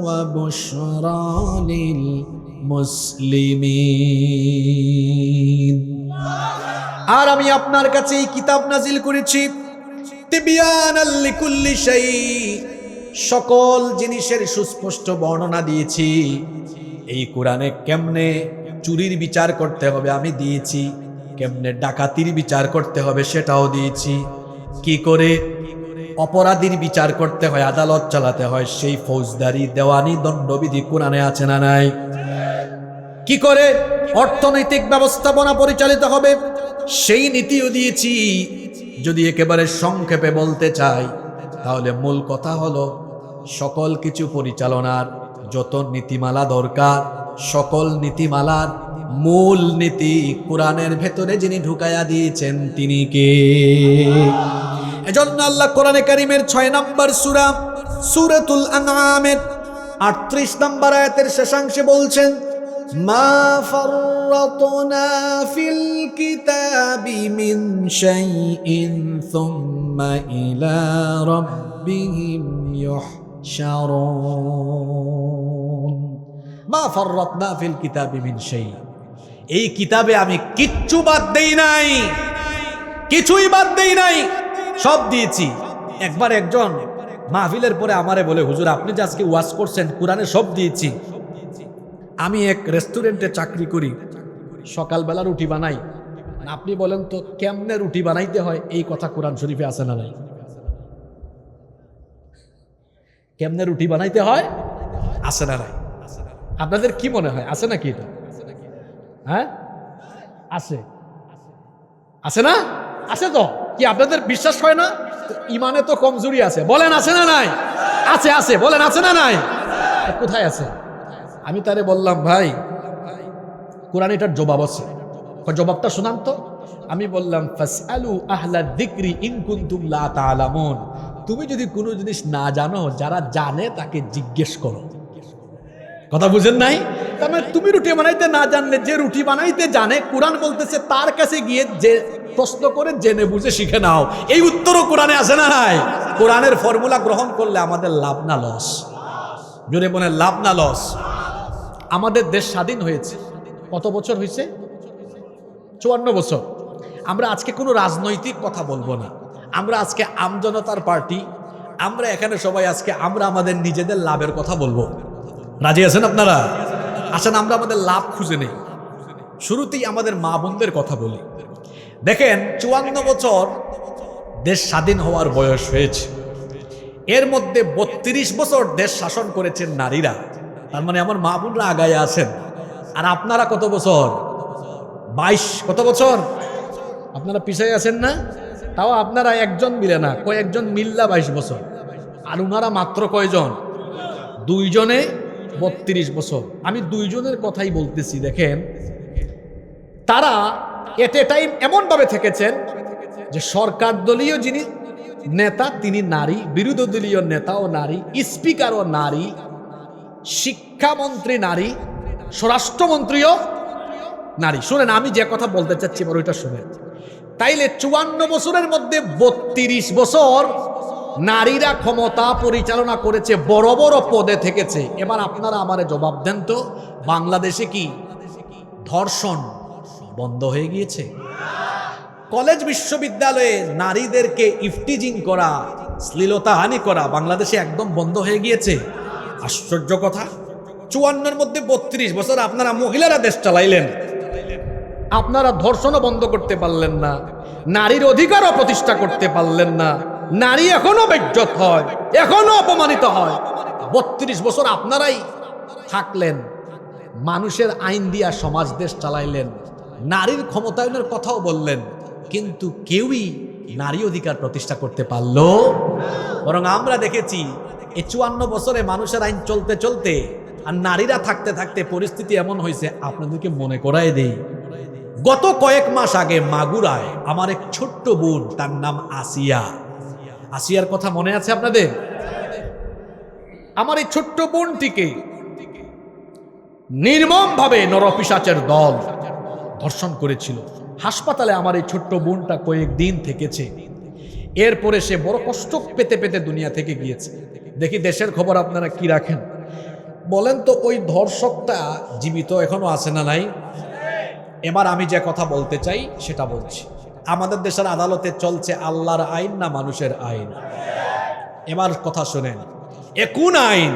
[SPEAKER 1] وَبُشْرَى لِلْمُسْلِمِينَ। আর আমি আপনার কাছে এই কিতাব নাজিল করেছি তিবয়ানাল লিকুল্লি শাই, সকল জিনিসের সুস্পষ্ট বর্ণনা দিয়েছি। এই কোরআনে কেমনে চুরির বিচার করতে হবে আমি দিয়েছি, কেমনে ডাকাতির বিচার করতে হবে সেটাও দিয়েছি, কি করে অপরাধীর বিচার করতে হয়, আদালত চালাতে হয়, সেই ফৌজদারি দেওয়ানি দণ্ডবিধি কোরআনে আছে না নাই, কি করে অর্থনৈতিক ব্যবস্থাপনা পরিচালিত হবে সেই নীতিও দিয়েছি। যদি একেবারে সংক্ষেপে বলতে চাই তাহলে মূল কথা হলো সকল কিছু পরিচালনার যত নীতিমালা দরকার, সকল নীতিমালার মূল নীতি কোরআনের ভেতরে যিনি ঢুকাইয়া দিয়েছেন তিনি কে? এজন্য আল্লাহ কোরআনে কারীমের 6 নম্বর সূরা, সূরাতুল আনআমের 38 নম্বর আয়াতের শেষাংশে বলছেন, মা ফাররাতনা ফিল কিতাবি মিন শাইইন সুম্মা ইলা রাব্বিহিম ইউহশারুন। মা ফাররাতনা ফিল কিতাবি মিন শাই, এই কিতাবে আমি কিচ্ছু বাদ দেই নাই, কিছুই বাদ দেই নাই, সব দিয়েছি। একবার একজন মাহফিলের পরে আমারে বলে, হুজুর আপনি যে আজকে ওয়াজ করছেন কোরআনে সব দিয়েছি। আমি এক রেস্টুরেন্টে চাকরি করি, সকালবেলা রুটি বানাই। আপনি বলেন তো কেমনে রুটি বানাইতে হয় এই কথা কোরআন শরীফে আছে না নাই? কেমনে রুটি বানাইতে হয় আছে না নাই? আপনাদের কি মনে হয় আছে নাকি এটা? হ্যাঁ আছে, আছে না? আছে তো, কি আপনাদের বিশ্বাস হয় না? ইমানে তো কমজোরি আছে, বলেন আছে না নাই? আছে আছে, বলেন আছে না নাই? কোথায় আছে? আমি তারে বললাম, ভাই কোরআন এটার জবাব আছে, জবাবটা শোনান তো। আমি বললাম, ফাসআলু আহলা যিকরি ইন কুনতুম লা তা'লামুন, তুমি যদি কোনো জিনিস না জানো, যারা জানে তাকে জিজ্ঞেস করো। কথা বুঝেন নাই? তার মানে তুমি রুটি বানাইতে না জানলে, যে রুটি বানাইতে জানে, কোরআন বলতেছে তার কাছে গিয়ে যে প্রশ্ন করে জেনে বুঝে শিখে নাও। এই উত্তরও কোরআনে আছে না নাই? কোরআনের ফর্মুলা গ্রহণ করলে আমাদের লাভ না লস? জোরে বলেন, লাভ না লস? আমাদের দেশ স্বাধীন হয়েছে কত বছর হয়েছে? 54 বছর। আমরা আজকে কোনো রাজনৈতিক কথা বলবো না, আমরা আজকে আমজনতার পার্টি। আমরা এখানে সবাই আজকে আমরা আমাদের নিজেদের লাভের কথা বলবো। রাজি আছেন আপনারা? আসেন আমরা আমাদের লাভ খুঁজে নেই। শুরুতেই আমাদের মা বোনদের কথা বলি। দেখেন 54 বছর দেশ স্বাধীন হওয়ার বয়স হয়েছে, এর মধ্যে 32 বছর দেশ শাসন করেছেন নারীরা। তার মানে আমার মা বোনরা আগায় আছেন। আর আপনারা কত বছর? 22। কত বছর? আপনারা পিছিয়ে আছেন না? তাও আপনারা একজন মিলে না, কয়েকজন মিল্লা 22 বছর। আর উনারা মাত্র কয়জন? 2 জনে 32 বছর। আমি 2 জনের কথাই বলতেছি। দেখেন তারা এট এ টাইম এমনভাবে থেকেছেন যে সরকার দলীয় যিনি নেতা তিনি নারী, বিরোধী দলীয় নেতাও নারী, স্পিকারও নারী, শিক্ষামন্ত্রী নারী, স্বরাষ্ট্রমন্ত্রীও নারী। শুনেন, আমি যে কথা বলতে চাচ্ছি এবার ওইটা শুনেন। তাইলে 54 বছরের মধ্যে 32 বছর নারীরা ক্ষমতা পরিচালনা করেছে, বড় বড় পদে থেকেছে। এবার আপনারা আমারে জবাব দেন তো, বাংলাদেশে কি ধর্ষণ বন্ধ হয়ে গিয়েছে? কলেজ বিশ্ববিদ্যালয়ে নারীদেরকে ইফটিজিং করা, শ্লীলতাহানি করা বাংলাদেশে একদম বন্ধ হয়ে গিয়েছে? আশ্চর্য কথা। 54 মধ্যে 32 বছর আপনারা মহিলারা দেশ চালাইলেন, আপনারা ধর্ষণও বন্ধ করতে পারলেন না, নারীর অধিকারও প্রতিষ্ঠা করতে পারলেন না, নারী এখনো বেজ্জত হয়, এখনো অপমানিত হয়। 32 বছর আপনারাই থাকলেন, মানুষের আইন দিয়া সমাজ দেশ চালাইলেন, নারীর ক্ষমতায়নের কথাও বললেন, কিন্তু কেউই নারী অধিকার প্রতিষ্ঠা করতে পারল। বরং আমরা দেখেছি এই 54 বছরে মানুষের আইন চলতে চলতে আর নারীরা থাকতে থাকতে পরিস্থিতি এমন হয়েছে। আপনাদেরকে মনে করায় দেই, গত কয়েক মাস আগে মাগুরায় আমার এক ছোট্ট বোন, তার নাম আসিয়া, আসিয়ার কথা মনে আছে আপনাদের? আমার এই ছোট্ট বোনটিকে নির্মমভাবে নরপিশাচের দল ধর্ষণ করেছিল। হাসপাতালে আমার এই ছোট্ট বোনটা কয়েকদিন থেকেছে। এরপরে সে বড় কষ্ট পেতে পেতে দুনিয়া থেকে গিয়েছে। দেখি দেশের খবর আপনারা কি রাখেন বলেন তো, ওই ধর্ষকটা জীবিত এখনো আছে না নাই? এবার আমি যে কথা বলতে চাই সেটা বলছি। আমাদের দেশের আদালতে চলছে আল্লাহর আইন না মানুষের আইন? এবার কথা শুনেন, কোন আইন?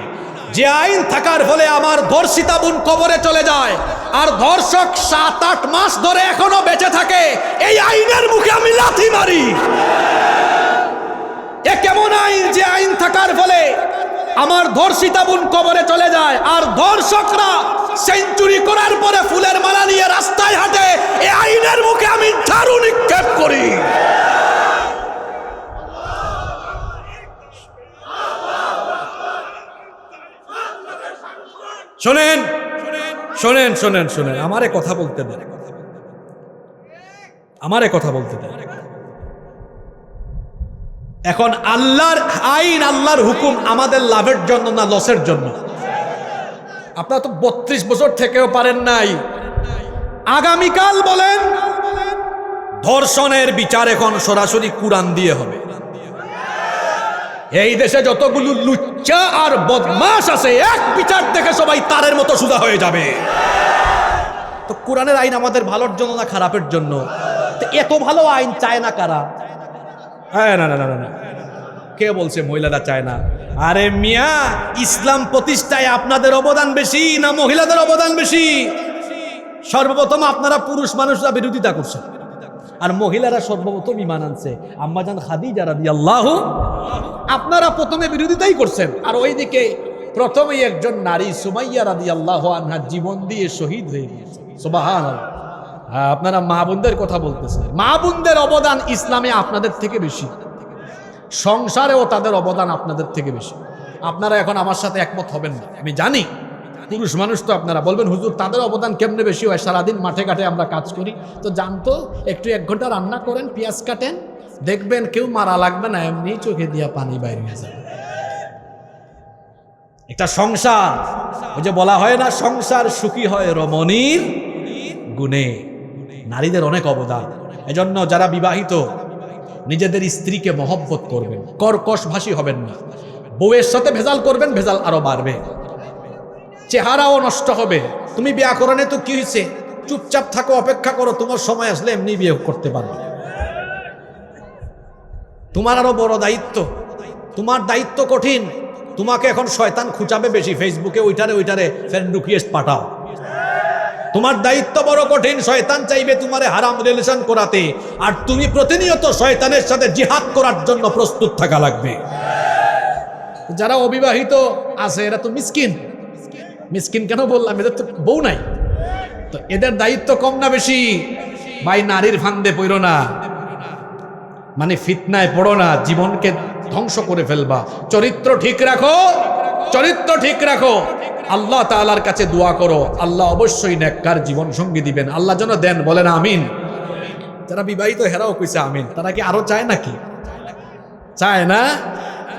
[SPEAKER 1] যে আইন থাকার ফলে আমার ধর্ষিতা বোন কবরে চলে যায় আর ধর্ষক 7-8 মাস ধরে এখনো বেঁচে থাকে, এই আইনের মুখে আমি লাথি মারি। এ কেমন আইন যে আইন থাকার ফলে আমার ধর্ষিতা বোন কবরে চলে যায় আর ধর্ষকরা সেঞ্চুরি করার পরে ফুলের মালা নিয়ে রাস্তায় হাঁটে? এই আইনের মুখে আমি ঝাড়ু নিক্ষেপ করি। শোনেন শোনেন শোনেন শোনেন, আমারে কথা বলতে দেন, আমারে কথা বলতে দেন। এখন আল্লাহর আইন, আল্লাহর হুকুম আমাদের লাভের জন্য না লসের জন্য? আপনারা তো 32 বছর থেকেও পারেন নাই। আগামীকাল বলেন ধর্ষণের বিচার এখন সরাসরি কুরআন দিয়ে হবে। এই দেশে যতগুলো লুচ্চা আর বদমাশ আছে, এক বিচার দেখে সবাই তারের মতো সোজা হয়ে যাবে। তো কোরআনের আইন আমাদের ভালোর জন্য না খারাপের জন্য? এত ভালো আইন চায় না কারা? না না না না, কে বলছে মহিলারা চায় না? আরে মিয়া, ইসলাম প্রতিষ্ঠায় আপনাদের অবদান বেশি না মহিলাদের অবদান বেশি? সর্বপ্রথম আপনারা পুরুষ মানুষরা বিরোধিতা করছেন, আর মহিলারা সর্বপ্রথম ঈমান আনছে। আম্মাজান খাদিজা রাদিয়াল্লাহু, আপনারা প্রথমে বিরোধিতাই করছেন, আর ওইদিকে প্রথমেই একজন নারী সুমাইয়া রাদিয়াল্লাহু আনহা জীবন দিয়ে শহীদ হয়ে গিয়েছে। সুবহানাল্লাহ। আপনারা মা বোনদের কথা বলতেছেন, মা বোনদের অবদান ইসলামে আপনাদের থেকে বেশি, সংসারেও তাদের অবদান আপনাদের থেকে বেশি। আপনারা এখন আমার সাথে একমত হবেন না, আমি জানি। পুরুষ মানুষ তো আপনারা বলবেন, হুজুর তাদের অবদান কেমনে বেশি হয়? সারাদিন মাঠে ঘাটে আমরা কাজ করি। তো জানতো, একটু 1 ঘন্টা রান্না করেন, পেঁয়াজ কাটেন, দেখবেন কেউ মারা লাগবে না, এমনি চোখে দিয়া পানি বাইরে হয়ে যাবে। একটা সংসার, ওই যে বলা হয় না, সংসার সুখী হয় রমণীর গুণে। নারীদের অনেক অবদান। এজন্য যারা বিবাহিত নিজেদের স্ত্রীকে মহব্বত করবেন, কর্কশ ভাষী হবেন না। বউয়ের সাথে ভেজাল করবেন, ভেজাল আরো বাড়বে, চেহারাও নষ্ট হবে। তুমি বিয়ে করো না তো কি হয়েছে, চুপচাপ থাকো, অপেক্ষা করো, তোমার সময় আসলে এমনি বিয়ে করতে পারবে। তোমার আরো বড় দায়িত্ব, তোমার দায়িত্ব কঠিন। তোমাকে এখন শয়তান খুঁচাবে বেশি, ফেসবুকে ওইটারে ফ্রেন্ড রিকোয়েস্ট পাঠাও। তোমার দায়িত্ব বড় কঠিন, শয়তান চাইবে তোমারে হারাম রিলেশন করাতে, আর তুমি প্রতিনিয়ত শয়তানের সাথে জিহাদ করার জন্য প্রস্তুত থাকা লাগবে। যারা অবিবাহিত আছে এরা তো মিসকিন। মিসকিন কেন বললাম? এদের তো বউ নাই, তো এদের দায়িত্ব কম না বেশি? ভাই, নারীর ফান্দে পড়ো না, মানে ফিতনায় পড়ো না, জীবনকে ধ্বংস করে ফেলবা। চরিত্র ঠিক রাখো, চরিত্র ঠিক রাখো, আল্লাহ তাআলার কাছে দোয়া করো, আল্লাহ অবশ্যই নেককার জীবন সঙ্গী দিবেন। আল্লাহ যেন দেন, বলেন আমিন। যারা বিবাহিত হেরাও কইছে আমিন। তারা কি আরো চায় নাকি? চায় না?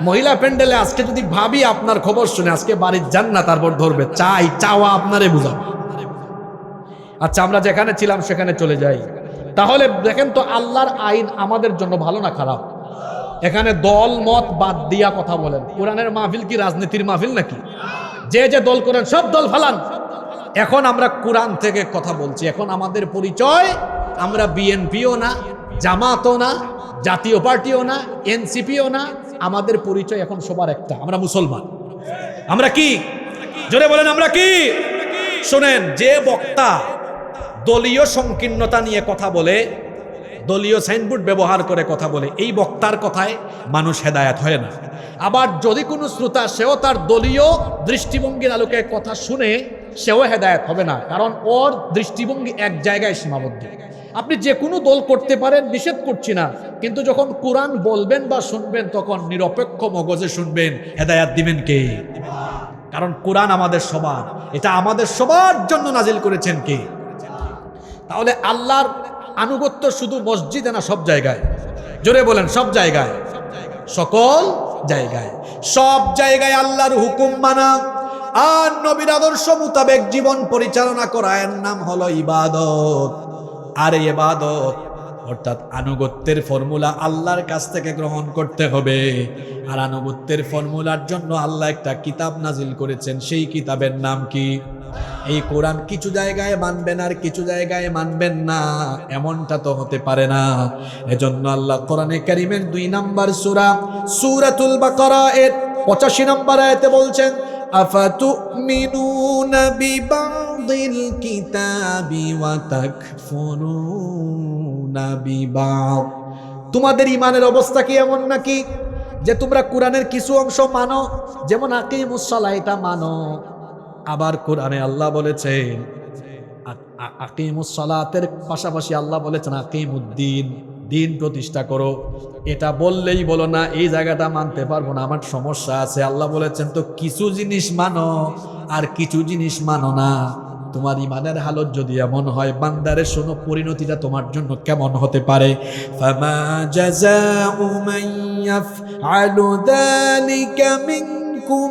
[SPEAKER 1] মহিলা প্যান্ডেলে আজকে যদি ভাবি আপনার খবর শুনে আজকে বাড়ির যান না, তারপর ধরবে চাই, চাওয়া আপনারে বুঝাবে। আচ্ছা, আমরা যেখানে ছিলাম সেখানে চলে যাই। তাহলে দেখেন তো আল্লাহর আইন আমাদের জন্য ভালো না খারাপ? এখানে দল মত বাদ দিয়া কথা বলেন। কোরআনের মাহফিল কি রাজনীতির মাহফিল নাকি? যে যে দল করেন সব দল ফালান। এখন আমরা কোরআন থেকে কথা বলছি। এখন আমাদের পরিচয়, আমরা বিএনপিও না, জামাতও না, জাতীয় পার্টিও না, এনসিপিও না। আমাদের পরিচয় এখন সবার একটা, আমরা মুসলমান। আমরা কি? জোরে বলেন, আমরা কি? শোনেন, যে বক্তা দলীয় সংকীর্ণতা নিয়ে কথা বলে, দলীয় সাইনবোর্ড ব্যবহার করে কথা বলে, এই বক্তার কথায় মানুষ হেদায়েত হয় না। আবার যদি কোনো শ্রোতা সেও তার দলীয় দৃষ্টিভঙ্গির আলোকে কথা শুনে, সেও হেদায়েত হবে না, কারণ ওর দৃষ্টিভঙ্গি এক জায়গায় সীমাবদ্ধ। আপনি যে কোনো দল করতে পারেন, নিষেধ করছি না, কিন্তু যখন কোরআন বলবেন বা শুনবেন তখন নিরপেক্ষ মগজে শুনবেন। হেদায়েত দিবেন কে? কারণ কোরআন আমাদের সবার, এটা আমাদের সবার জন্য নাজিল করেছেন কে? তাহলে আল্লাহর আনুগত্য শুধু মসজিদে না, সব জায়গায়? জোরে বলেন, সব জায়গায়, সকল জায়গায়, সব জায়গায় আল্লাহর হুকুম মানা আর নবীর আদর্শ মোতাবেক জীবন পরিচালনা করা, এর নাম হলো ইবাদত। আর এই ইবাদত অর্থাৎ আনুগত্যের ফর্মুলা আল্লাহর কাছ থেকে গ্রহণ করতে হবে। আর আনুগত্যের ফর্মুলার জন্য আল্লাহ একটা কিতাব নাজিল করেছেন। সেই কিতাবের নাম কি? এই কোরআন। কিছু জায়গায় মানবেন আর কিছু জায়গায় মানবেন না, এমনটা তো হতে পারে না। এজন্য আল্লাহ কোরআনে কারীমের 2 নম্বর সূরা সূরাতুল বাকারা এর 85 নম্বর আয়াতে বলছেন, আফাতুমিনুনা বিবাদিল কিতাবি ওয়া তাকফুরুনা বিবাদ। তোমাদের ঈমানের অবস্থা কি এমন নাকি যে তোমরা কোরআনের কিছু অংশ মানো, যেমন আকিমুস সালাহ, এটা মানো, আবার কোরআনে আল্লাহ বলেছেন আকিমুস সালাতের পাশাপাশি আল্লাহ বলেছেন আকিমুদ্দিন, দিন প্রতিষ্ঠা করো। এটা বললেই বলো না এই জায়গাটা মানতে পারবো না, আমার সমস্যা আছে। আল্লাহ বলেছেন তো কিছু জিনিস মানো আর কিছু জিনিস মানো না। তোমার ইমানের হালত যদি এমন হয়, বান্দারে শোনো পরিণতিটা তোমার জন্য কেমন হতে পারে। ফামা জাযাউ মান ইয়াফআলু যালিকা মিনকুম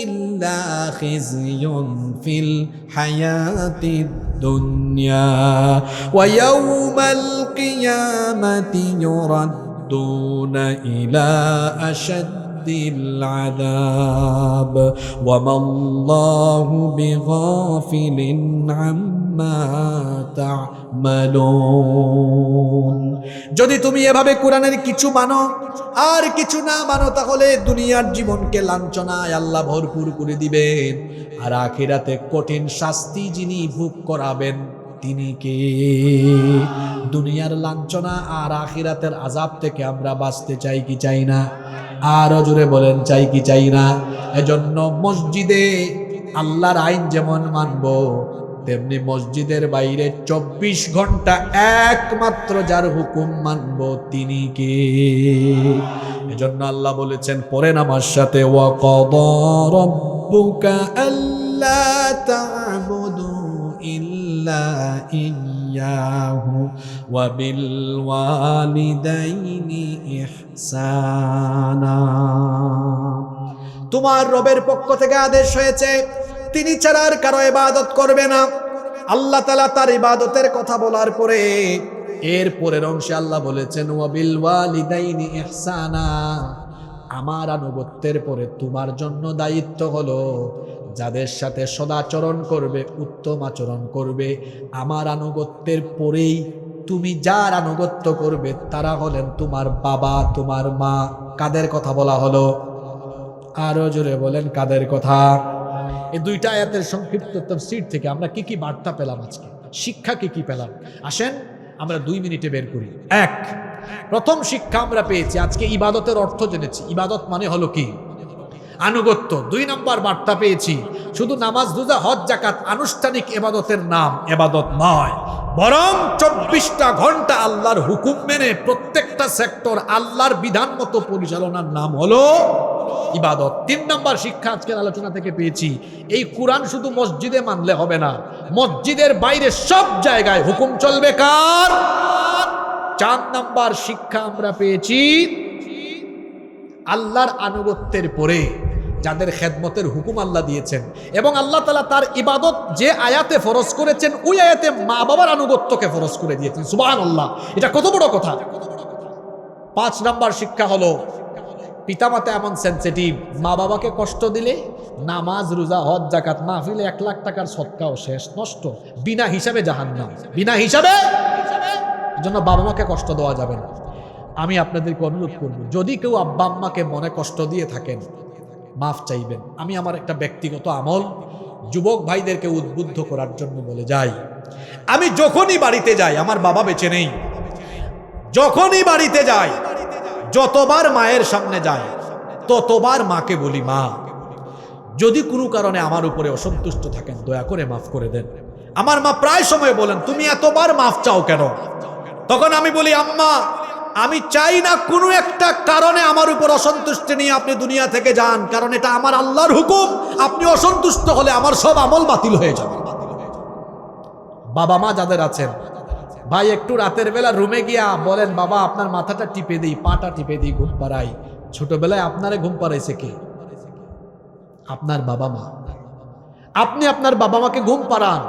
[SPEAKER 1] ইল্লা খিজয়ুন ফিল হায়াতিদ দুনিয়া ওয়া ইয়াউমাল কিয়ামাতি ইউরাদ্দুনা ইলা আশাদ্দিল আযাব ওয়া মাল্লাহু বিগাফিলিন আম্মা তা'মালুন। যদি তুমি এভাবে কোরআনের কিছু মানো আর কিছু না মানো, তাহলে দুনিয়ার জীবনকে লাঞ্ছনায় আল্লাহ ভরপুর করে দিবেন, আর আখিরাতে কঠিন শাস্তি যিনি ভোগ করাবেন তিনি কে? দুনিয়ার লাঞ্ছনা আর আখিরাতের আযাব থেকে আমরা বাঁচতে চাই কি চাই না? আরো জোরে বলেন, চাই কি চাই না? এজন্য মসজিদে আল্লাহর আইন যেমন মানবো, তেমনি মসজিদের বাইরে 24 ঘন্টা একমাত্র যার হুকুম মানব তিনি কে? এজন্য আল্লাহ বলেছেন, পড়েন আমার সাথে, ওয়া ক্বাদা রাব্বুকা আল্লা তা'বুদু ইল্লা ইয়্যাহু ওয়া বিল ওয়ালিদাইনি ইহসানা। তোমার রবের পক্ষ থেকে আদেশ হয়েছে তিনি ছাড়া আর কারো ইবাদত করবে না। আল্লাহ তাআলা তার ইবাদতের কথা বলার পরে এর পরের অংশে আল্লাহ বলেছেন, ওয়া বিল ওয়ালিদাইনি ইহসানা। আমার আনুগত্যের পরে তোমার জন্য দায়িত্ব হলো যাদের সাথে সদাচরণ করবে, উত্তম আচরণ করবে। আমার আনুগত্যের পরেই তুমি যার আনুগত্য করবে তারা হলেন তোমার বাবা, তোমার মা। কাদের কথা বলা হলো? আরো জোরে বলেন, কাদের কথা? এই 2টা আয়াতের সংক্ষিপ্ত তাফসীর থেকে আমরা কি কি বার্তা পেলাম, আজকে শিক্ষা কি কি পেলাম, আসেন আমরা 2 মিনিটে বের করি। প্রথম শিক্ষা আমরা পেয়েছি, আজকে ইবাদতের অর্থ জেনেছি। ইবাদত মানে হলো কি? আনুগত্য। 2 নম্বর বার্তা পেয়েছি, শুধু নামাজ, রোজা, হজ, যাকাত আনুষ্ঠানিক ইবাদতের নাম ইবাদত নয়, বরং 24টা ঘন্টা আল্লাহর হুকুম মেনে প্রত্যেকটা সেক্টর আল্লাহর বিধান মতো পরিচালনার নাম হলো ইবাদত। 3 নাম্বার শিক্ষা আজকের আলোচনা থেকে পেয়েছি, এই কোরআন শুধু মসজিদে মানলে হবে না, মসজিদের বাইরে সব জায়গায় হুকুম চলবে কার? 4 নাম্বার শিক্ষা আমরা পেয়েছি, আল্লাহর আনুগত্যের পরে যাদের খেদমতের হুকুম আল্লাহ দিয়েছেন এবং আল্লাহ তাআলা তার ইবাদত যে আয়াতে ফরজ করেছেন ওই আয়াতে মা বাবার আনুগত্যকে ফরজ করে দিয়েছেন। সুবহানাল্লাহ, এটা কত বড় কথা। 5 নাম্বার শিক্ষা হলো, পিতামাতা এমন সেনসিটিভ, মা বাবাকে কষ্ট দিলে নামাজ, রোজা, হজ, যাকাত, মাহফিলে 1 লাখ টাকার সদকাও শেষ, নষ্ট, বিনা হিসাবে জাহান্নাম, বিনা হিসাবে। এজন্য বাবা মাকে কষ্ট দেওয়া যাবে না। আমি আপনাদেরকে অনুরোধ করব, যদি কেউ আব্বা আম্মাকে মনে কষ্ট দিয়ে থাকেন মাফ চাইবেন। আমি আমার একটা ব্যক্তিগত আমল যুবক ভাইদেরকে উদ্বুদ্ধ করার জন্য বলে যাই, আমি যখনই বাড়িতে যাই, আমার বাবা বেঁচে নেই, যখনই বাড়িতে যাই, যতবার মায়ের সামনে যাই ততবার মাকে বলি, মা যদি কোনো কারণে আমার উপরে অসন্তুষ্ট থাকেন দয়া করে মাফ করে দেন। আমার মা প্রায় সময় বলেন, তুমি এতবার মাফ চাও কেন? তখন আমি বলি, আম্মা আমি চাই না কোনো একটা কারণে আমার উপর অসন্তুষ্টি নিয়ে আপনি দুনিয়া থেকে যান, কারণ এটা আমার আল্লাহর হুকুম। আপনি অসন্তুষ্ট হলে আমার সব আমল বাতিল হয়ে যাবে। বাবা মা যাদের আছেন, ভাই একটু রাতের বেলা রুমে গিয়া বলেন, বাবা আপনার মাথাটা টিপে দিই, পাটা টিপে দিই, ঘুম পাড়াই। ছোটবেলায় আপনারে ঘুম পাড়াইছে কে? আপনার বাবা মা। আপনি আপনার বাবা মাকে ঘুম পাড়ান।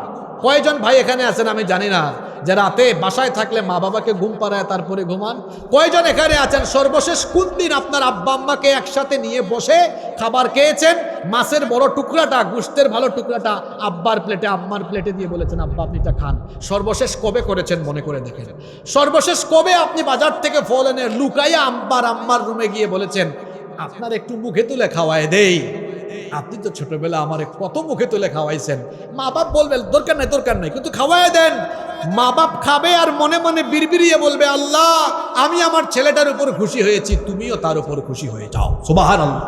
[SPEAKER 1] কয়জন ভাই এখানে আছেন আমি জানি না, যে রাতে বাসায় থাকলে মা বাবাকে ঘুম পাড়ায় তারপরে ঘুমান? কয়জন এখানে আছেন সর্বশেষ কোন দিন আপনার আব্বা আম্মাকে একসাথে নিয়ে বসে খাবার খেয়েছেন, মাছের বড় টুকরাটা, গোশতের ভালো টুকরাটা আব্বার প্লেটে আম্মার প্লেটে দিয়ে বলেছেন, আব্বা আপনি এটা খান? সর্বশেষ কবে করেছেন মনে করে দেখেন। সর্বশেষ কবে আপনি বাজার থেকে ফল এনে লুকাইয়া আম্মার রুমে গিয়ে বলেছেন, আপনার একটু মুখে তুলে খাওয়ায় দেই? আপনি তো ছোটবেলা আমারে কত মুখে তুলে খাওয়াইছেন। মা বাপ বলবেন দরকার নাই দরকার নাই, কিন্তু খাওয়ায় দেন। মা বাপ খাবে আর মনে মনে বিড়বিড়িয়ে বলবে, আল্লাহ আমি আমার ছেলেটার উপর খুশি হয়েছি, তুমিও তার উপর খুশি হয়ে যাও। সুবহানাল্লাহ,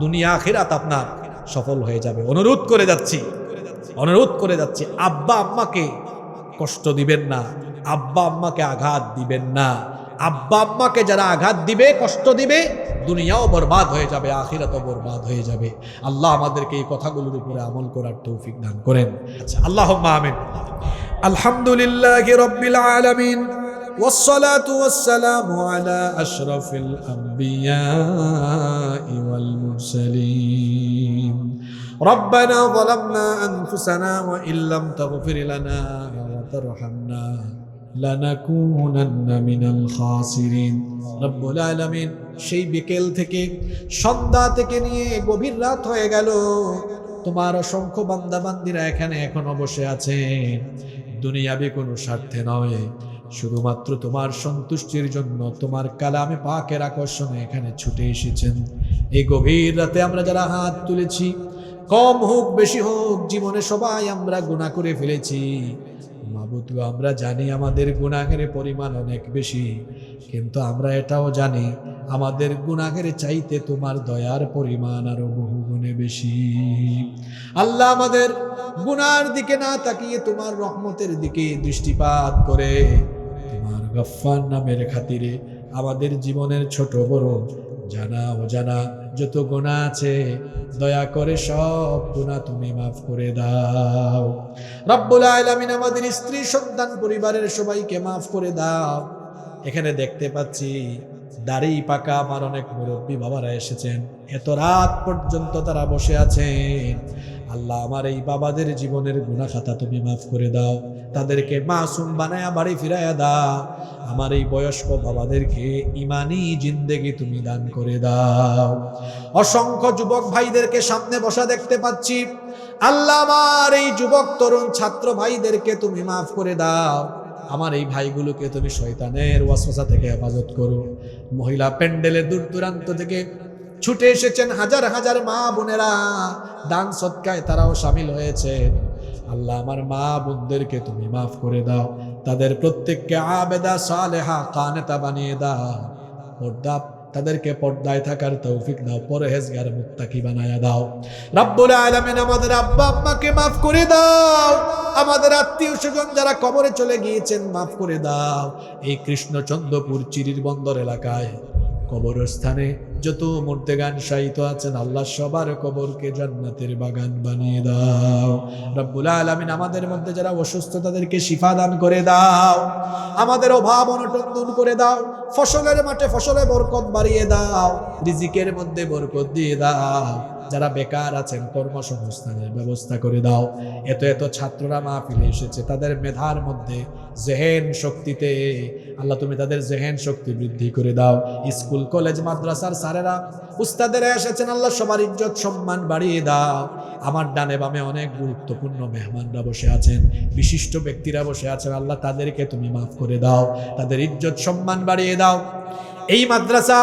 [SPEAKER 1] দুনিয়া আখিরাত আপনার সফল হয়ে যাবে। অনুরোধ করে যাচ্ছি, আব্বা আম্মাকে কষ্ট দিবেন না, আব্বা আম্মাকে আঘাত দিবেন না। আব্বা আম্মাকে যারা আঘাত দিবে, কষ্ট দিবে, দুনিয়াও বরবাদ হয়ে যাবে, আখিরাতও বরবাদ হয়ে যাবে। আল্লাহ আমাদেরকে এই কথাগুলোর উপরে আমল করার তৌফিক দান করেন। আচ্ছা, আল্লাহুম্মা আমিন। আলহামদুলিল্লাহি রাব্বিল আলামিন ওয়াসসালাতু ওয়াসসালামু আলা আশরাফিল আম্বিয়াই ওয়াল মুরসালিন। রব্বানা যালামনা আনফুসানা ওয়া ইল্লাম তাগফির লানা ওয়া তারহামনা লানাকুনান্না মিনাল খাসিরিন। রব্বুল আলামিন, সেই বিকেল থেকে সন্ধ্যা থেকে নিয়ে গভীর রাত হয়ে গেল, তোমার অসংখ্য বান্দা বান্দিরা এখানে এখনো বসে আছেন, দুনিয়াবি কোনো স্বার্থে নয়, শুধুমাত্র তোমার সন্তুষ্টির জন্য তোমার কালামে পাকের আকর্ষণে এখানে ছুটে এসেছেন। এই গভীর রাতে আমরা যারা হাত তুলেছি, কম হোক বেশি হোক, জীবনে সবাই আমরা গুনাহ করে ফেলেছি। মাবুদ, আমরা জানি আমাদের গুনাহের পরিমাণ অনেক বেশি, কিন্তু আমরা এটাও জানি আমাদের গুনাহের চাইতে তোমার দয়ার পরিমাণ আরো বহু গুণে বেশি। আল্লাহ, আমাদের গুনার দিকে না তাকিয়ে তোমার রহমতের দিকে দৃষ্টিপাত করে তোমার গফফার নামের খাতিরে আমাদের জীবনের ছোট বড় জানা অজানা যত গুনাহ আছে দয়া করে সব গুনাহ তুমি মাফ করে দাও। রব্বুল আলামিন, আমাদের স্ত্রী সন্তান পরিবারের সবাইকে মাফ করে দাও। এখানে দেখতে পাচ্ছি দাড়ি পাকা আমার অনেক মুরব্বী বাবারা এসেছেন, এত রাত পর্যন্ত তারা বসে আছেন। আল্লাহ, আমার এই বাবাদের জীবনের গুনাহ খাতা তুমি মাফ করে দাও, তাদেরকে মাসুম বানায়া বাড়ি ফিরাইয়া দাও। আমার এই বয়স্ক বাবাদেরকে ইমানি জিন্দেগি তুমি দান করে দাও। অসংখ্য যুবক ভাইদেরকে সামনে বসা দেখতে পাচ্ছি, আল্লাহ আমার এই যুবক তরুণ ছাত্র ভাইদেরকে তুমি মাফ করে দাও। আমার এই ভাইগুলোকে তুমি শয়তানের ওয়াসওয়াসা থেকে হেফাজত করো। মহিলা প্যান্ডেলে দূর দূরান্ত থেকে ছুটে এসেছেন হাজার হাজার মা বোনেরা, দান সদকায় তারাও শামিল হয়েছে। আল্লাহ, আমার মা বোনদেরকে তুমি মাফ করে দাও, তাদের প্রত্যেককে আবেদা সালেহা কানেতা বানিয়ে দাও। তাদেরকে পর্দায় থাকার তৌফিক দাও, পরহেজগার মুত্তাকি বানায়া দাও। রব্বুল আলামিন, আমাদের আব্বা আম্মাকে মাফ করে দাও, আমাদের আত্মীয় স্বজন যারা কবরে চলে গিয়েছেন মাফ করে দাও। এই কৃষ্ণচন্দ্রপুর চিরির বন্দর এলাকায় কবরস্থানে যত মুর্দেগান শায়িত আছেন আল্লাহ সবার কবরকে জান্নাতের বাগান বানিয়ে দাও। রব্বুল আলামিন আমাদের মধ্যে যারা অসুস্থ তাদেরকে শিফা দান করে দাও, আমাদের অভাব অনটন দূর করে দাও, ফসলের মাঠে ফসলে বরকত বাড়িয়ে দাও, রিজিকের মধ্যে বরকত দিয়ে দাও, যারা বেকার আছেন কর্মসংস্থানের ব্যবস্থা করে দাও। এত এত ছাত্ররা মাহফিলে এসেছে, তাদের মেধার মধ্যে জেহেন শক্তিতে আল্লাহ তুমি তাদের জেহেন শক্তি বৃদ্ধি করে দাও। স্কুল কলেজ মাদ্রাসার স্যারেরা উস্তাদেরা এসেছেন, আল্লাহ সবার ইজ্জত সম্মান বাড়িয়ে দাও। আমার ডানে বামে অনেক গুরুত্বপূর্ণ মেহমানরা বসে আছেন, বিশিষ্ট ব্যক্তিরা বসে আছেন, আল্লাহ তাদেরকে তুমি মাফ করে দাও, তাদের ইজ্জত সম্মান বাড়িয়ে দাও। এই মাদ্রাসা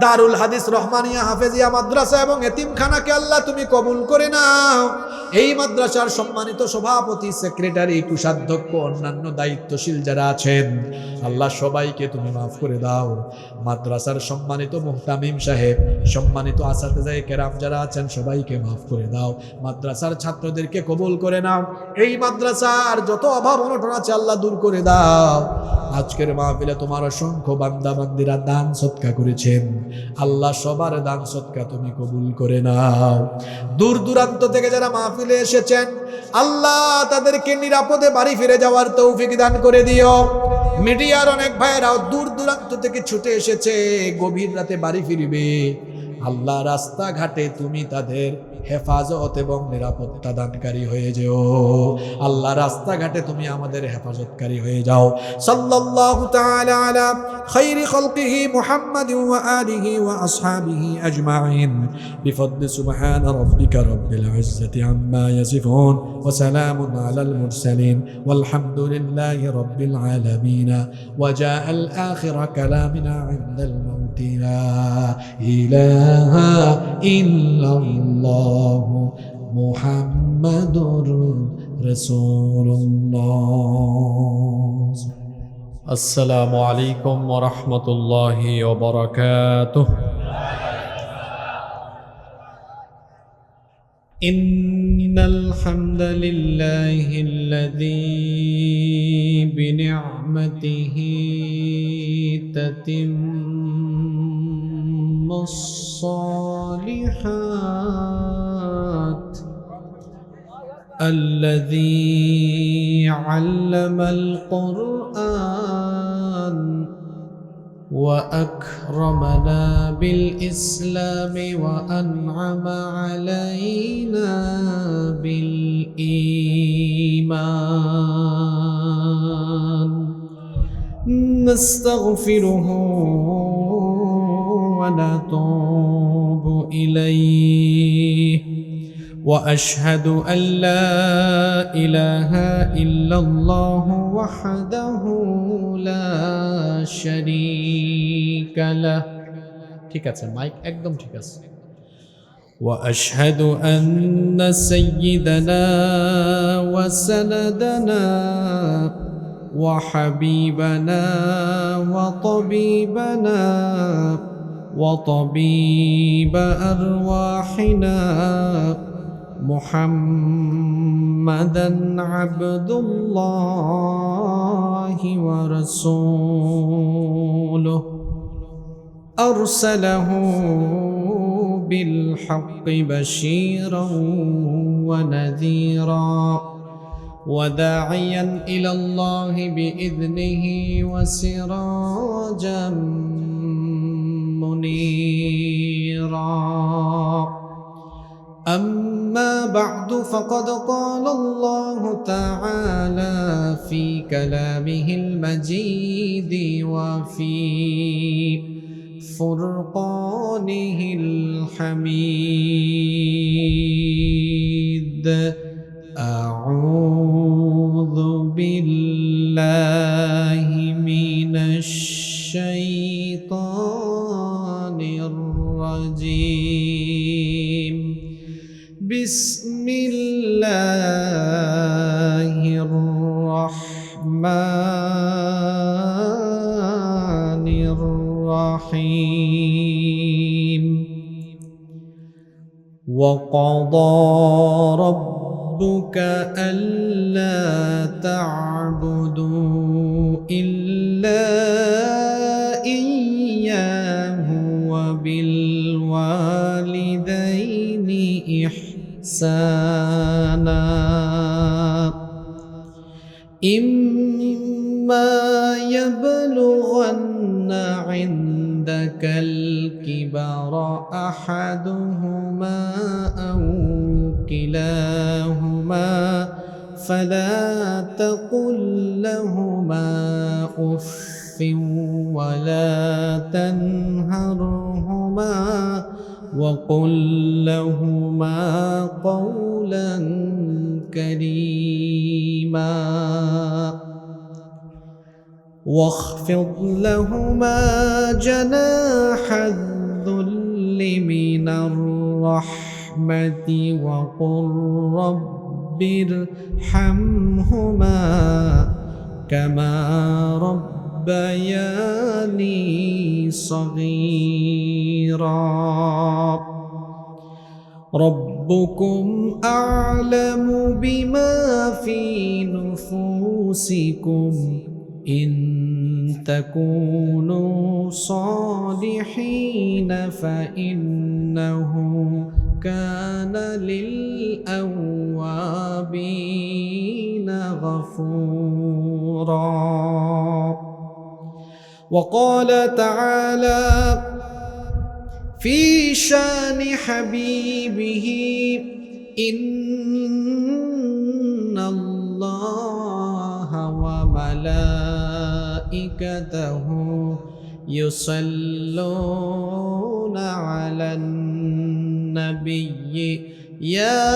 [SPEAKER 1] দারুল হাদিস রহমানিয়া হাফেজিয়া মাদ্রাসা এবং এতিমখানাকে আল্লাহ তুমি কবুল করে নাও। এই মাদ্রাসার সম্মানিত সভাপতি, সেক্রেটারি, কোষাধ্যক্ষ, অন্যান্য দায়িত্বশীল যারা আছেন আল্লাহ সবাইকে তুমি মাফ করে দাও। মাদ্রাসার সম্মানিত মুহতামিম সাহেব, সম্মানিত আসাতেজায়ে কেরাম যারা আছেন সবাইকে মাফ করে দাও। মাদ্রাসার ছাত্রদেরকে কবুল করে নাও। এই মাদ্রাসার যত অভাব অনটন আছে আল্লাহ দূর করে দাও। আজকের মাহফিলে তোমার অসংখ্য বান্দা বান্দিরা দান সদকা করেছেন, আল্লাহ সবার দান সদকা তুমি কবুল করে নাও। দূর দূরান্ত থেকে যারা মাহফিলে এসেছেন আল্লাহ তাদেরকে নিরাপদে বাড়ি ফিরে যাওয়ার তৌফিক দান করে দিও। মিডিয়ার অনেক ভাইয়েরাও দূর দূরান্ত থেকে ছুটে এসেছে, গভীর রাতে বাড়ি ফিরবে, আল্লাহ রাস্তাঘাটে তুমি তাদের হেফাজত এবং নিরাপত্তা দানকারী হয়ে যেও। আল্লাহ রাস্তাঘাটে তুমি আমাদের হেফাজতকারী হয়ে যাও। সাল্লাল্লাহু তাআলা আলা খায়রি খালকিহি মুহাম্মাদিন ওয়া আলিহি ওয়া আসহাবিহি আজমাইন বিফদলি সুবহান রাব্বিকা রাব্বিল ইজ্জাতি আম্মা ইয়াসিফুন ওয়া সালামুন আলাল মুরসালিন ওয়ালহামদুলিল্লাহি রাব্বিল আলামিন ওয়া জাআল আখিরা কালামিনা ইনদাল মাউতি লা ইলাহা ইল্লাল্লাহ মুহাম্মাদুর রাসূলুল্লাহ। আসসালামু আলাইকুম ওয়া রাহমাতুল্লাহি ওয়া বারাকাতুহু। ইন্নাল হামদালিল্লাহিল্লাযী বিনি'মাতিহি তাতিম্মুস সালিহাত الذي علم القرآن وأكرمنا بالإسلام وأنعم علينا بالإيمان نستغفره ونتوب إليه وأشهد أن لا إله إلا الله وحده لا شريك له ঠিক আছে মাইক একদম ঠিক আছে وأشهد أن سيدنا وسندنا وحبيبنا وطبيبنا وطبيب أرواحنا محمدا عبد الله ورسوله أرسله بالحق بشيرا ونذيرا وداعيا إلى الله بإذنه وسراجا منيرا أما بعد فقد قال الله تعالى في كلامه المجيد وفي فرقانه الحميد أعوذ بالله من الشيطان الرجيم بسم الله الرحمن الرحيم وقضى ربك ألا تعبدوا إلا إياه
[SPEAKER 2] إحسانا إما يبلغن عندك الكبر أحدهما أو كلاهما فلا تقل لهما أف ولا تنهرهما وقل لهما قولا كريما واخفض لهما جناح الذل من الرحمة وقل رب ارحمهما كما ربياني صغيرا ربكم أعلم بما في نفوسكم إن تكونوا صالحين فإنه كان للأوابين غفورا وقال تعالى في شان حبيبه إن الله وملائكته يصلون على النبي يا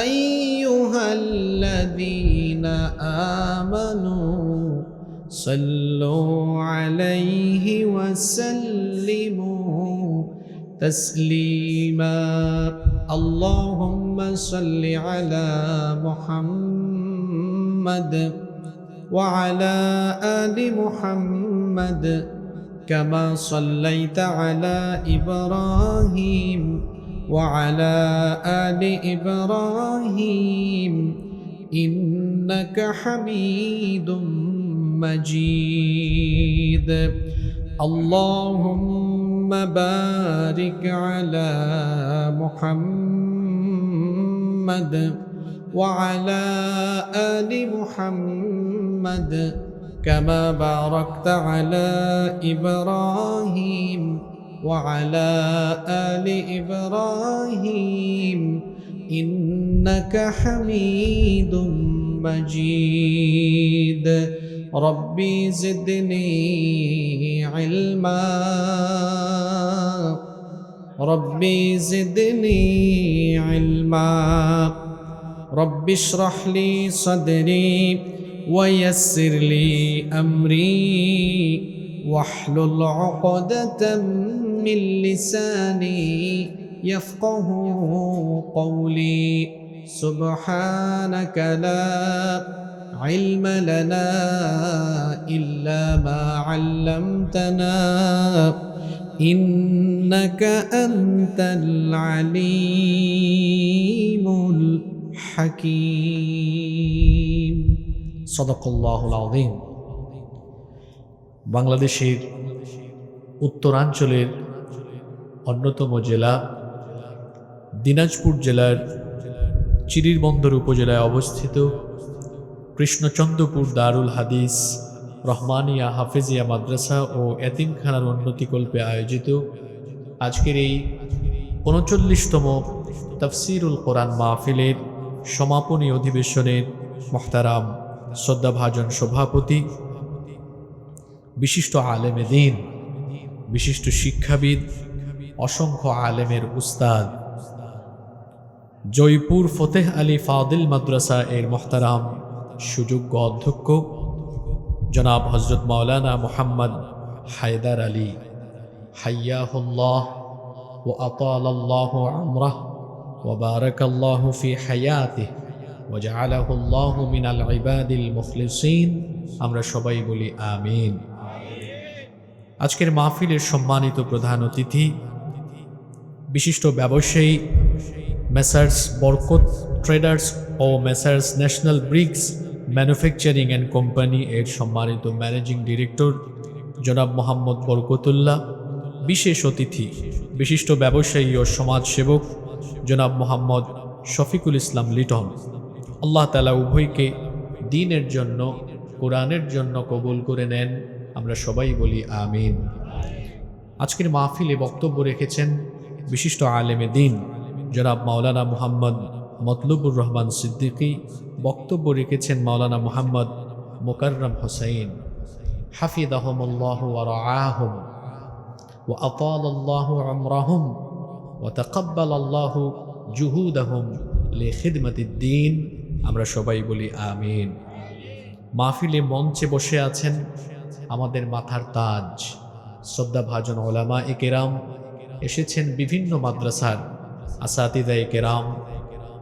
[SPEAKER 2] أيها الذين آمنوا صلوا عليه وسلموا تسليما اللهم صل على محمد وعلى آل محمد كما صليت على إبراهيم وعلى آل إبراهيم إنك حميد مجيد اللهم بارك على محمد وعلى آل محمد كما باركت على إبراهيم وعلى آل إبراهيم إنك حميد مجيد ربي زدني علما ربي زدني علما رب اشرح لي صدري ويسر لي أمري واحلل عقدة من لساني يفقه قولي سبحانك لا علم لنا إلا ما علمتنا إنك أنت العليم الحكيم صدق الله العظيم বাংলাদেশের উত্তরাঞ্চলের অন্যতম জেলা দিনাজপুর জেলার চিরিরবন্দর উপজেলায় অবস্থিত কৃষ্ণচন্দ্রপুর দারুল হাদিস রহমানিয়া হাফেজিয়া মাদ্রাসা ও এতিমখানার উন্নতিকল্পে আয়োজিত আজকের এই ৩৯তম তাফসিরুল কোরআন মাহফিলের সমাপনী অধিবেশনের মুহতারাম শ্রদ্ধাভাজন সভাপতি বিশিষ্ট আলেমে দ্বীন বিশিষ্ট শিক্ষাবিদ অসংখ্য আলেমের উস্তাদ জয়পুর ফতেহ আলী ফাদিল মাদ্রাসা এর মুহতারাম সুযোগ্য অধ্যক্ষ জনাব হযরত মাওলানা মুহাম্মদ হায়দার আলী হাইয়াহুল্লাহ ওয়া আতালাল্লাহু আমরাহু ওয়া বারাকাল্লাহু ফি হায়াতিহি ওয়া জাআলাহুল্লাহু মিনাল ইবাদিল মুখলিসিন আমরা সবাই বলি আমিন। আজকের মাহফিলের সম্মানিত প্রধান অতিথি বিশিষ্ট ব্যবসায়ী মেসার্স বরকত ট্রেডার্স ও messrs national bricks manufacturing and company এর সম্মানিত ম্যানেজিং ডিরেক্টর জনাব মোহাম্মদ বরকতুল্লাহ, বিশেষ অতিথি বিশিষ্ট ব্যবসায়ী ও সমাজসেবক জনাব মোহাম্মদ শফিকুল ইসলাম লিটন। আল্লাহ তাআলা উভয়কে দ্বীনের জন্য, কোরআনের জন্য কবুল করে নেন। আমরা সবাই বলি আমিন। আজকের মাহফিলে বক্তব্য রেখেছেন বিশিষ্ট আলেমে দ্বীন জনাব মাওলানা মুহাম্মদ মতলুবুর রহমান সিদ্দিকী। বক্তব্য রেখেছেন মাওলানা মুহাম্মদ মুকাররম হোসাইন হাফিজাহুমুল্লাহু ওয়া রাআহুম ওয়া আতালাল্লাহু উমরাহুম ওয়া তাকাব্বালাল্লাহু জুহুদাহুম লিখিদমাতিদ দ্বীন। আমরা সবাই বলি আমিন। মাহফিলে মঞ্চে বসে আছেন আমাদের মাথার তাজ, শ্রদ্ধাভাজন ওলামা-এ কেরাম, এসেছেন বিভিন্ন মাদ্রাসার আসাতিদায়ে কেরাম,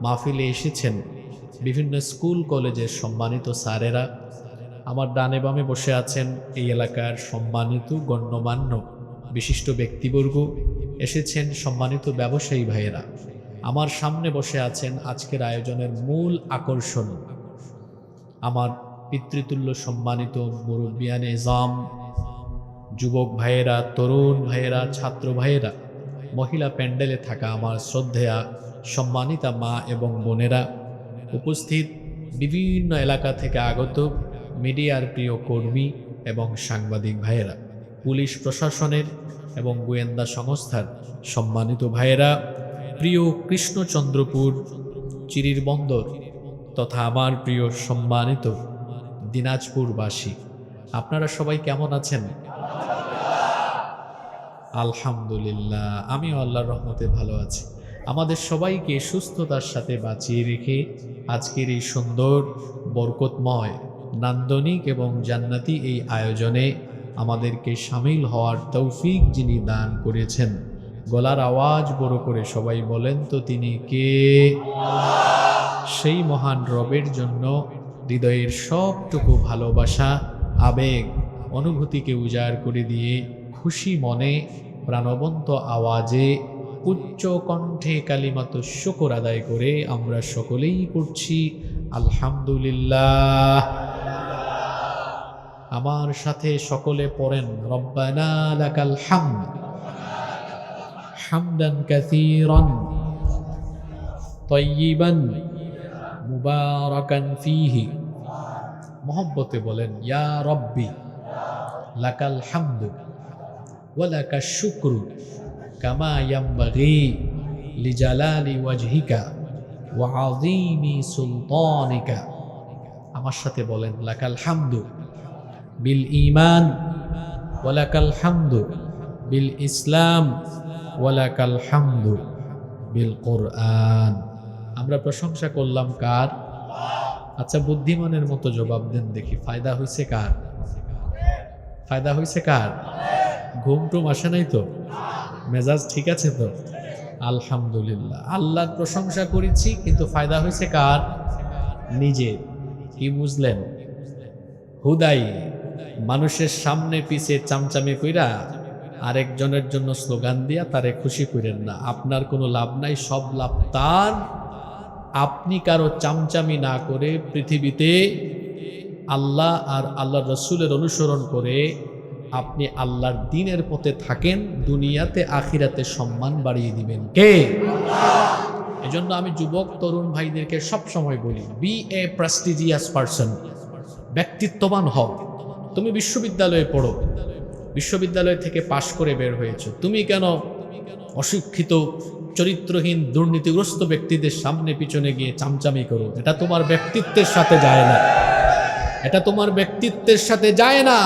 [SPEAKER 2] মাহফিলে এসেছেন বিভিন্ন স্কুল কলেজের সম্মানিত স্যারেরা। আমার ডানে বামে বসে আছেন এই এলাকার সম্মানিত গণ্যমান্য বিশিষ্ট ব্যক্তিবর্গ, এসেছেন সম্মানিত ব্যবসায়ী ভাইয়েরা। আমার সামনে বসে আছেন আজকের আয়োজনের মূল আকর্ষণ, আমার পিতৃতুল্য সম্মানিত মুরব্বিয়ানে ইজাম, যুবক ভাইয়েরা, তরুণ ভাইয়েরা, ছাত্র ভাইয়েরা, মহিলা প্যান্ডেলে থাকা আমার শ্রদ্ধেয়া সম্মানিতা মা এবং বোনেরা, উপস্থিত বিভিন্ন এলাকা থেকে আগত মিডিয়ার প্রিয় কর্মী এবং সাংবাদিক ভাইয়েরা, পুলিশ প্রশাসনের এবং গোয়েন্দা সংস্থার সম্মানিত ভাইয়েরা, প্রিয় কৃষ্ণচন্দ্রপুর চিরির বন্দর তথা আমার প্রিয় সম্মানিত দিনাজপুরবাসী, আপনারা সবাই কেমন আছেন? আলহামদুলিল্লাহ, আমিও আল্লাহর রহমতে ভালো আছি। আমাদের সবাইকে সুস্থতার সাথে বাঁচিয়ে রেখে আজকের এই সুন্দর, বরকতময়, নান্দনিক এবং জান্নাতি এই আয়োজনে আমাদেরকে শামিল হওয়ার তৌফিক যিনি দান করেছেন, গলার আওয়াজ বড় করে সবাই বলেন তো তিনি কে? সেই মহান রবের জন্য হৃদয়ের সবটুকু ভালোবাসা, আবেগ, অনুভূতিকে উজাড় করে দিয়ে খুশি মনে প্রাণবন্ত আওয়াজে উচ্চ কণ্ঠে কালিমাত শুকর আদায় করে আমরা সকলেই পড়ছি আলহামদুলিল্লাহ। আমার সাথে সকলে পড়েন রব্বানা লাকাল হামদ হামদান কাসীরান তাইয়িবান মুবারাকান ফীহি। মোহব্বতে বলেন ইয়া রব্বি লাকাল হামদু ওয়া লাকাশ শুকরু কামা ইয়ামবাগি লিজালালি ওয়াজহিকা ওয়া আযীমি সুলতানিকা। আমার সাথে বলেন লাকাল হামদু বিল ঈমান ওয়া লাকাল হামদু বিল ইসলাম ওয়া লাকাল হামদু বিল কুরআন। আমরা প্রশংসা করলাম কার? আচ্ছা, বুদ্ধিমানের মতো জবাব দেন দেখি, ফায়দা হয়েছে কার? ফায়দা হয়েছে কার? ঘুম টুম আসে নাই তো? মেজাজ ঠিক আছে তো? আলহামদুলিল্লাহ, আল্লাহর প্রশংসা করেছি, কিন্তু ফায়দা হয়েছে কার? নিজের। কি বুঝলেন? হুদাই মানুষের সামনে পিছে চামচামি কইরা আরেকজনের জন্য স্লোগান দিয়া তারে খুশি করেন না, আপনার কোনো লাভ নাই, সব লাভ তার। আপনি কারো চামচামি না করে পৃথিবীতে আল্লাহ আর আল্লাহ রসুলের অনুসরণ করে আপনি আল্লাহর দ্বীনের পথে থাকেন, দুনিয়াতে আখিরাতে সম্মান বাড়িয়ে দিবেন কে? এজন্য আমি যুবক তরুণ ভাইদেরকে সব সময় বলি, বি এ প্রেস্টিজিয়াস পারসন, ব্যক্তিত্ববান হও। তুমি বিশ্ববিদ্যালয়ে পড়ো, বিশ্ববিদ্যালয় থেকে পাশ করে বের হয়েছো, তুমি কেন অশিক্ষিত, চরিত্রহীন, দুর্নীতিগ্রস্ত ব্যক্তিদের সামনে পিছনে গিয়ে চামচামি করো? এটা তোমার ব্যক্তিত্বের সাথে যায় না, এটা তোমার ব্যক্তিত্বের সাথে যায় না।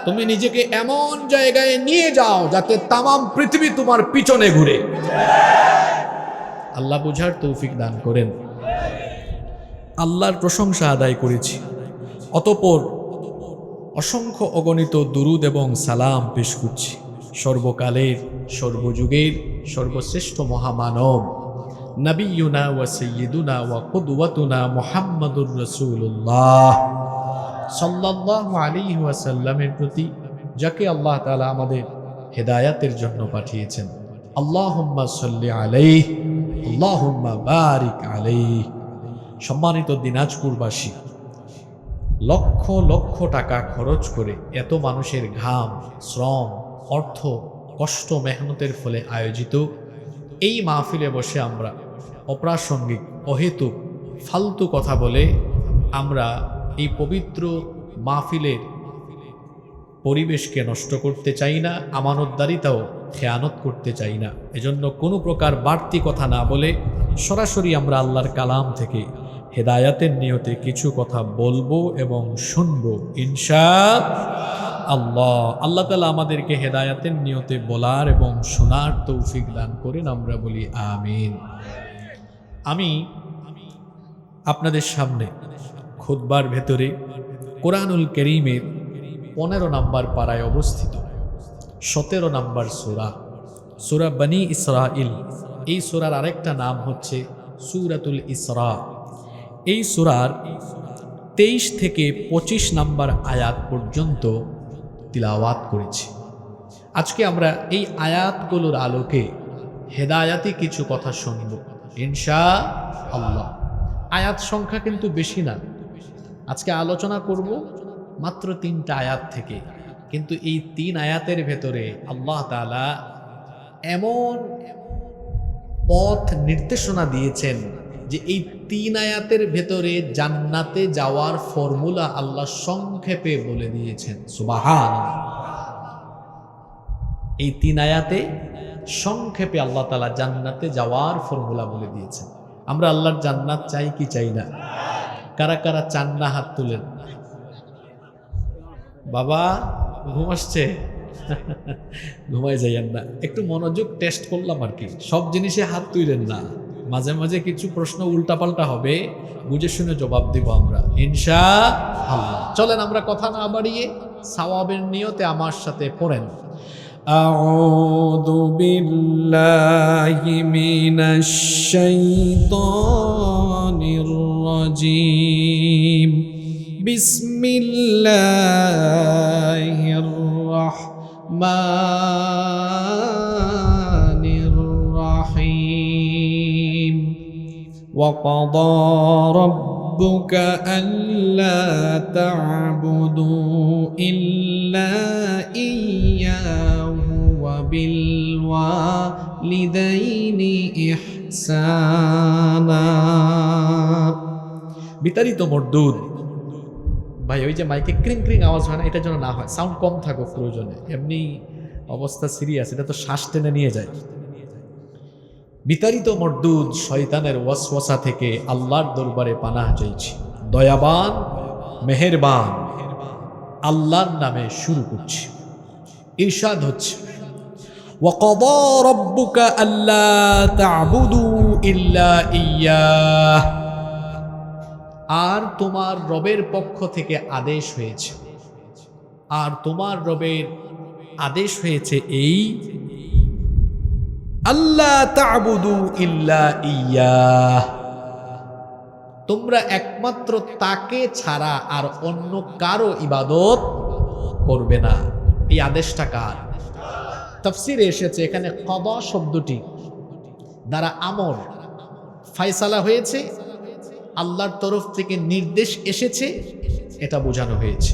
[SPEAKER 2] তুমি নিজেকে এমন জায়গায় নিয়ে যাও যাতে তামাম পৃথিবী তোমার পিছনে ঘুরে। আল্লাহ বুঝার তৌফিক দান করেন। আল্লাহর প্রশংসা আদায় করেছি, অতঃপর অসংখ্য অগণিত দুরুদ এবং সালাম পেশ করছি সর্বকালের, সর্বযুগের সর্বশ্রেষ্ঠ মহামানব নবিয়ুনা ওয়া সাইয়্যিদুনা ওয়া কুদওয়াতুনা মুহাম্মাদুর রাসূলুল্লাহ সাল্লাল্লাহু আলাইহি ওয়াসাল্লামের প্রতি, যাকে আল্লাহ তাআলা আমাদের হেদায়াতের জন্য পাঠিয়েছেন। আল্লাহুম্মা সাল্লি আলাইহি আল্লাহুম্মা বারিক আলাইহি। সম্মানিত দিনাজপুরবাসী, লক্ষ লক্ষ টাকা খরচ করে এত মানুষের ঘাম, শ্রম, অর্থ, কষ্ট, মেহনতের ফলে আয়োজিত এই মাহফিলে বসে আমরা অপ্রাসঙ্গিক অহেতুক ফালতু কথা বলে আমরা এই পবিত্র মাহফিলের পরিবেশকে নষ্ট করতে চাই না, আমানতদারিতাও খেয়ানত করতে চাই না। এজন্য কোনো প্রকার বাড়তি কথা না বলে সরাসরি আমরা আল্লাহর কালাম থেকে হেদায়াতের নিয়তে কিছু কথা বলবো এবং শুনবো ইনশাআল্লাহ। আল্লাহ তাআলা আমাদেরকে হেদায়াতের নিয়তে বলার এবং শোনার তৌফিক দান করেন, আমরা বলি আমিন। আমি আপনাদের সামনে খুতবার ভেতরে কোরআনুল কারীমের 15 নম্বর পারায় অবস্থিত 17 নম্বর সূরা বনী ইসরাইল। এই সূরার আরেকটা নাম হচ্ছে সূরাতুল ইসরা। এই সূরার 23 থেকে 25 নম্বর আয়াত পর্যন্ত তিলাওয়াত করেছি। আজকে আমরা এই আয়াতগুলোর আলোকে হেদায়াতি কিছু কথা শুনব ইনশাআল্লাহ। আয়াত সংখ্যা কিন্তু বেশি না, আজকে আলোচনা করব মাত্র 3টা আয়াত থেকে। কিন্তু এই 3 আয়াতের ভেতরে আল্লাহ তাআলা এমন পথ নির্দেশনা দিয়েছেন যে এই 3 আয়াতের ভেতরে জান্নাতে যাওয়ার ফর্মুলা আল্লাহ সংক্ষেপে বলে দিয়েছেন। সুবহানাল্লাহ। এই 3 আয়াতে সংক্ষেপে আল্লাহ তাআলা জান্নাতে যাওয়ার ফর্মুলা বলে দিয়েছেন। আমরা আল্লাহর জান্নাত চাই কি চাই না? কারা কারা চান না হাত তুলেন। বাবা ঘুম আসছে? ঘুমাই যাইয়েন না, একটু মনোযোগ টেস্ট করলাম আর কি। সব জিনিসে হাত তুলেন না, মাঝে মাঝে কিছু প্রশ্ন উল্টাপাল্টা হবে, বুঝে শুনে জবাব দিব আমরা ইনশাআল্লাহ। চলেন আমরা কথা না বাড়িয়ে সওয়াবের নিয়তে আমার সাথে পড়েন। আউযু বিল্লাহি মিনাশ শাইতানির রাজীম। বিসমিল্লাহির রাহমানির রাহিম। ওয়াকাদা রাব্বুকা আল্লা তা'বুদু ইল্লা ইয়্যাহু ওয়া বিল ওয়ালিদাইনি ইহসানা। বিতাড়িত মরদুদ। ভাই ওই যে মাইকে ক্রিং ক্রিং আওয়াজ হয় না, এটা যেন না হয়, সাউন্ড কম থাকুক প্রয়োজনে। এমনি অবস্থা সিরিয়াস, এটা তো শ্বাস টেনে নিয়ে যায়। বিতাড়িত মরদুদ শয়তানের ওয়াসওয়াসা থেকে আল্লাহর দরবারে পানাহ চাইছি। দয়াবান মেহেরবান আল্লাহর নামে শুরু করছি। ইরশাদ হচ্ছে ওয়াকাদা রাব্বুকা আল্লা তা'বুদু ইল্লা ইয়্যাহ। আর তোমার রবের পক্ষ থেকে আদেশ হয়েছে, আর তোমার রবের আদেশ হয়েছে এই আল্লাহ তা'বুদু ইল্লা ইয়্যাহ, তোমরা একমাত্র তাকে ছাড়া আর অন্য কারো ইবাদত করবে না। এই আদেশটা কার? তাফসীরে এসেছে এখানে কদা শব্দটি দ্বারা আমর ফায়সালা হয়েছে, আল্লাহর তরফ থেকে নির্দেশ এসেছে, এটা বোঝানো হয়েছে।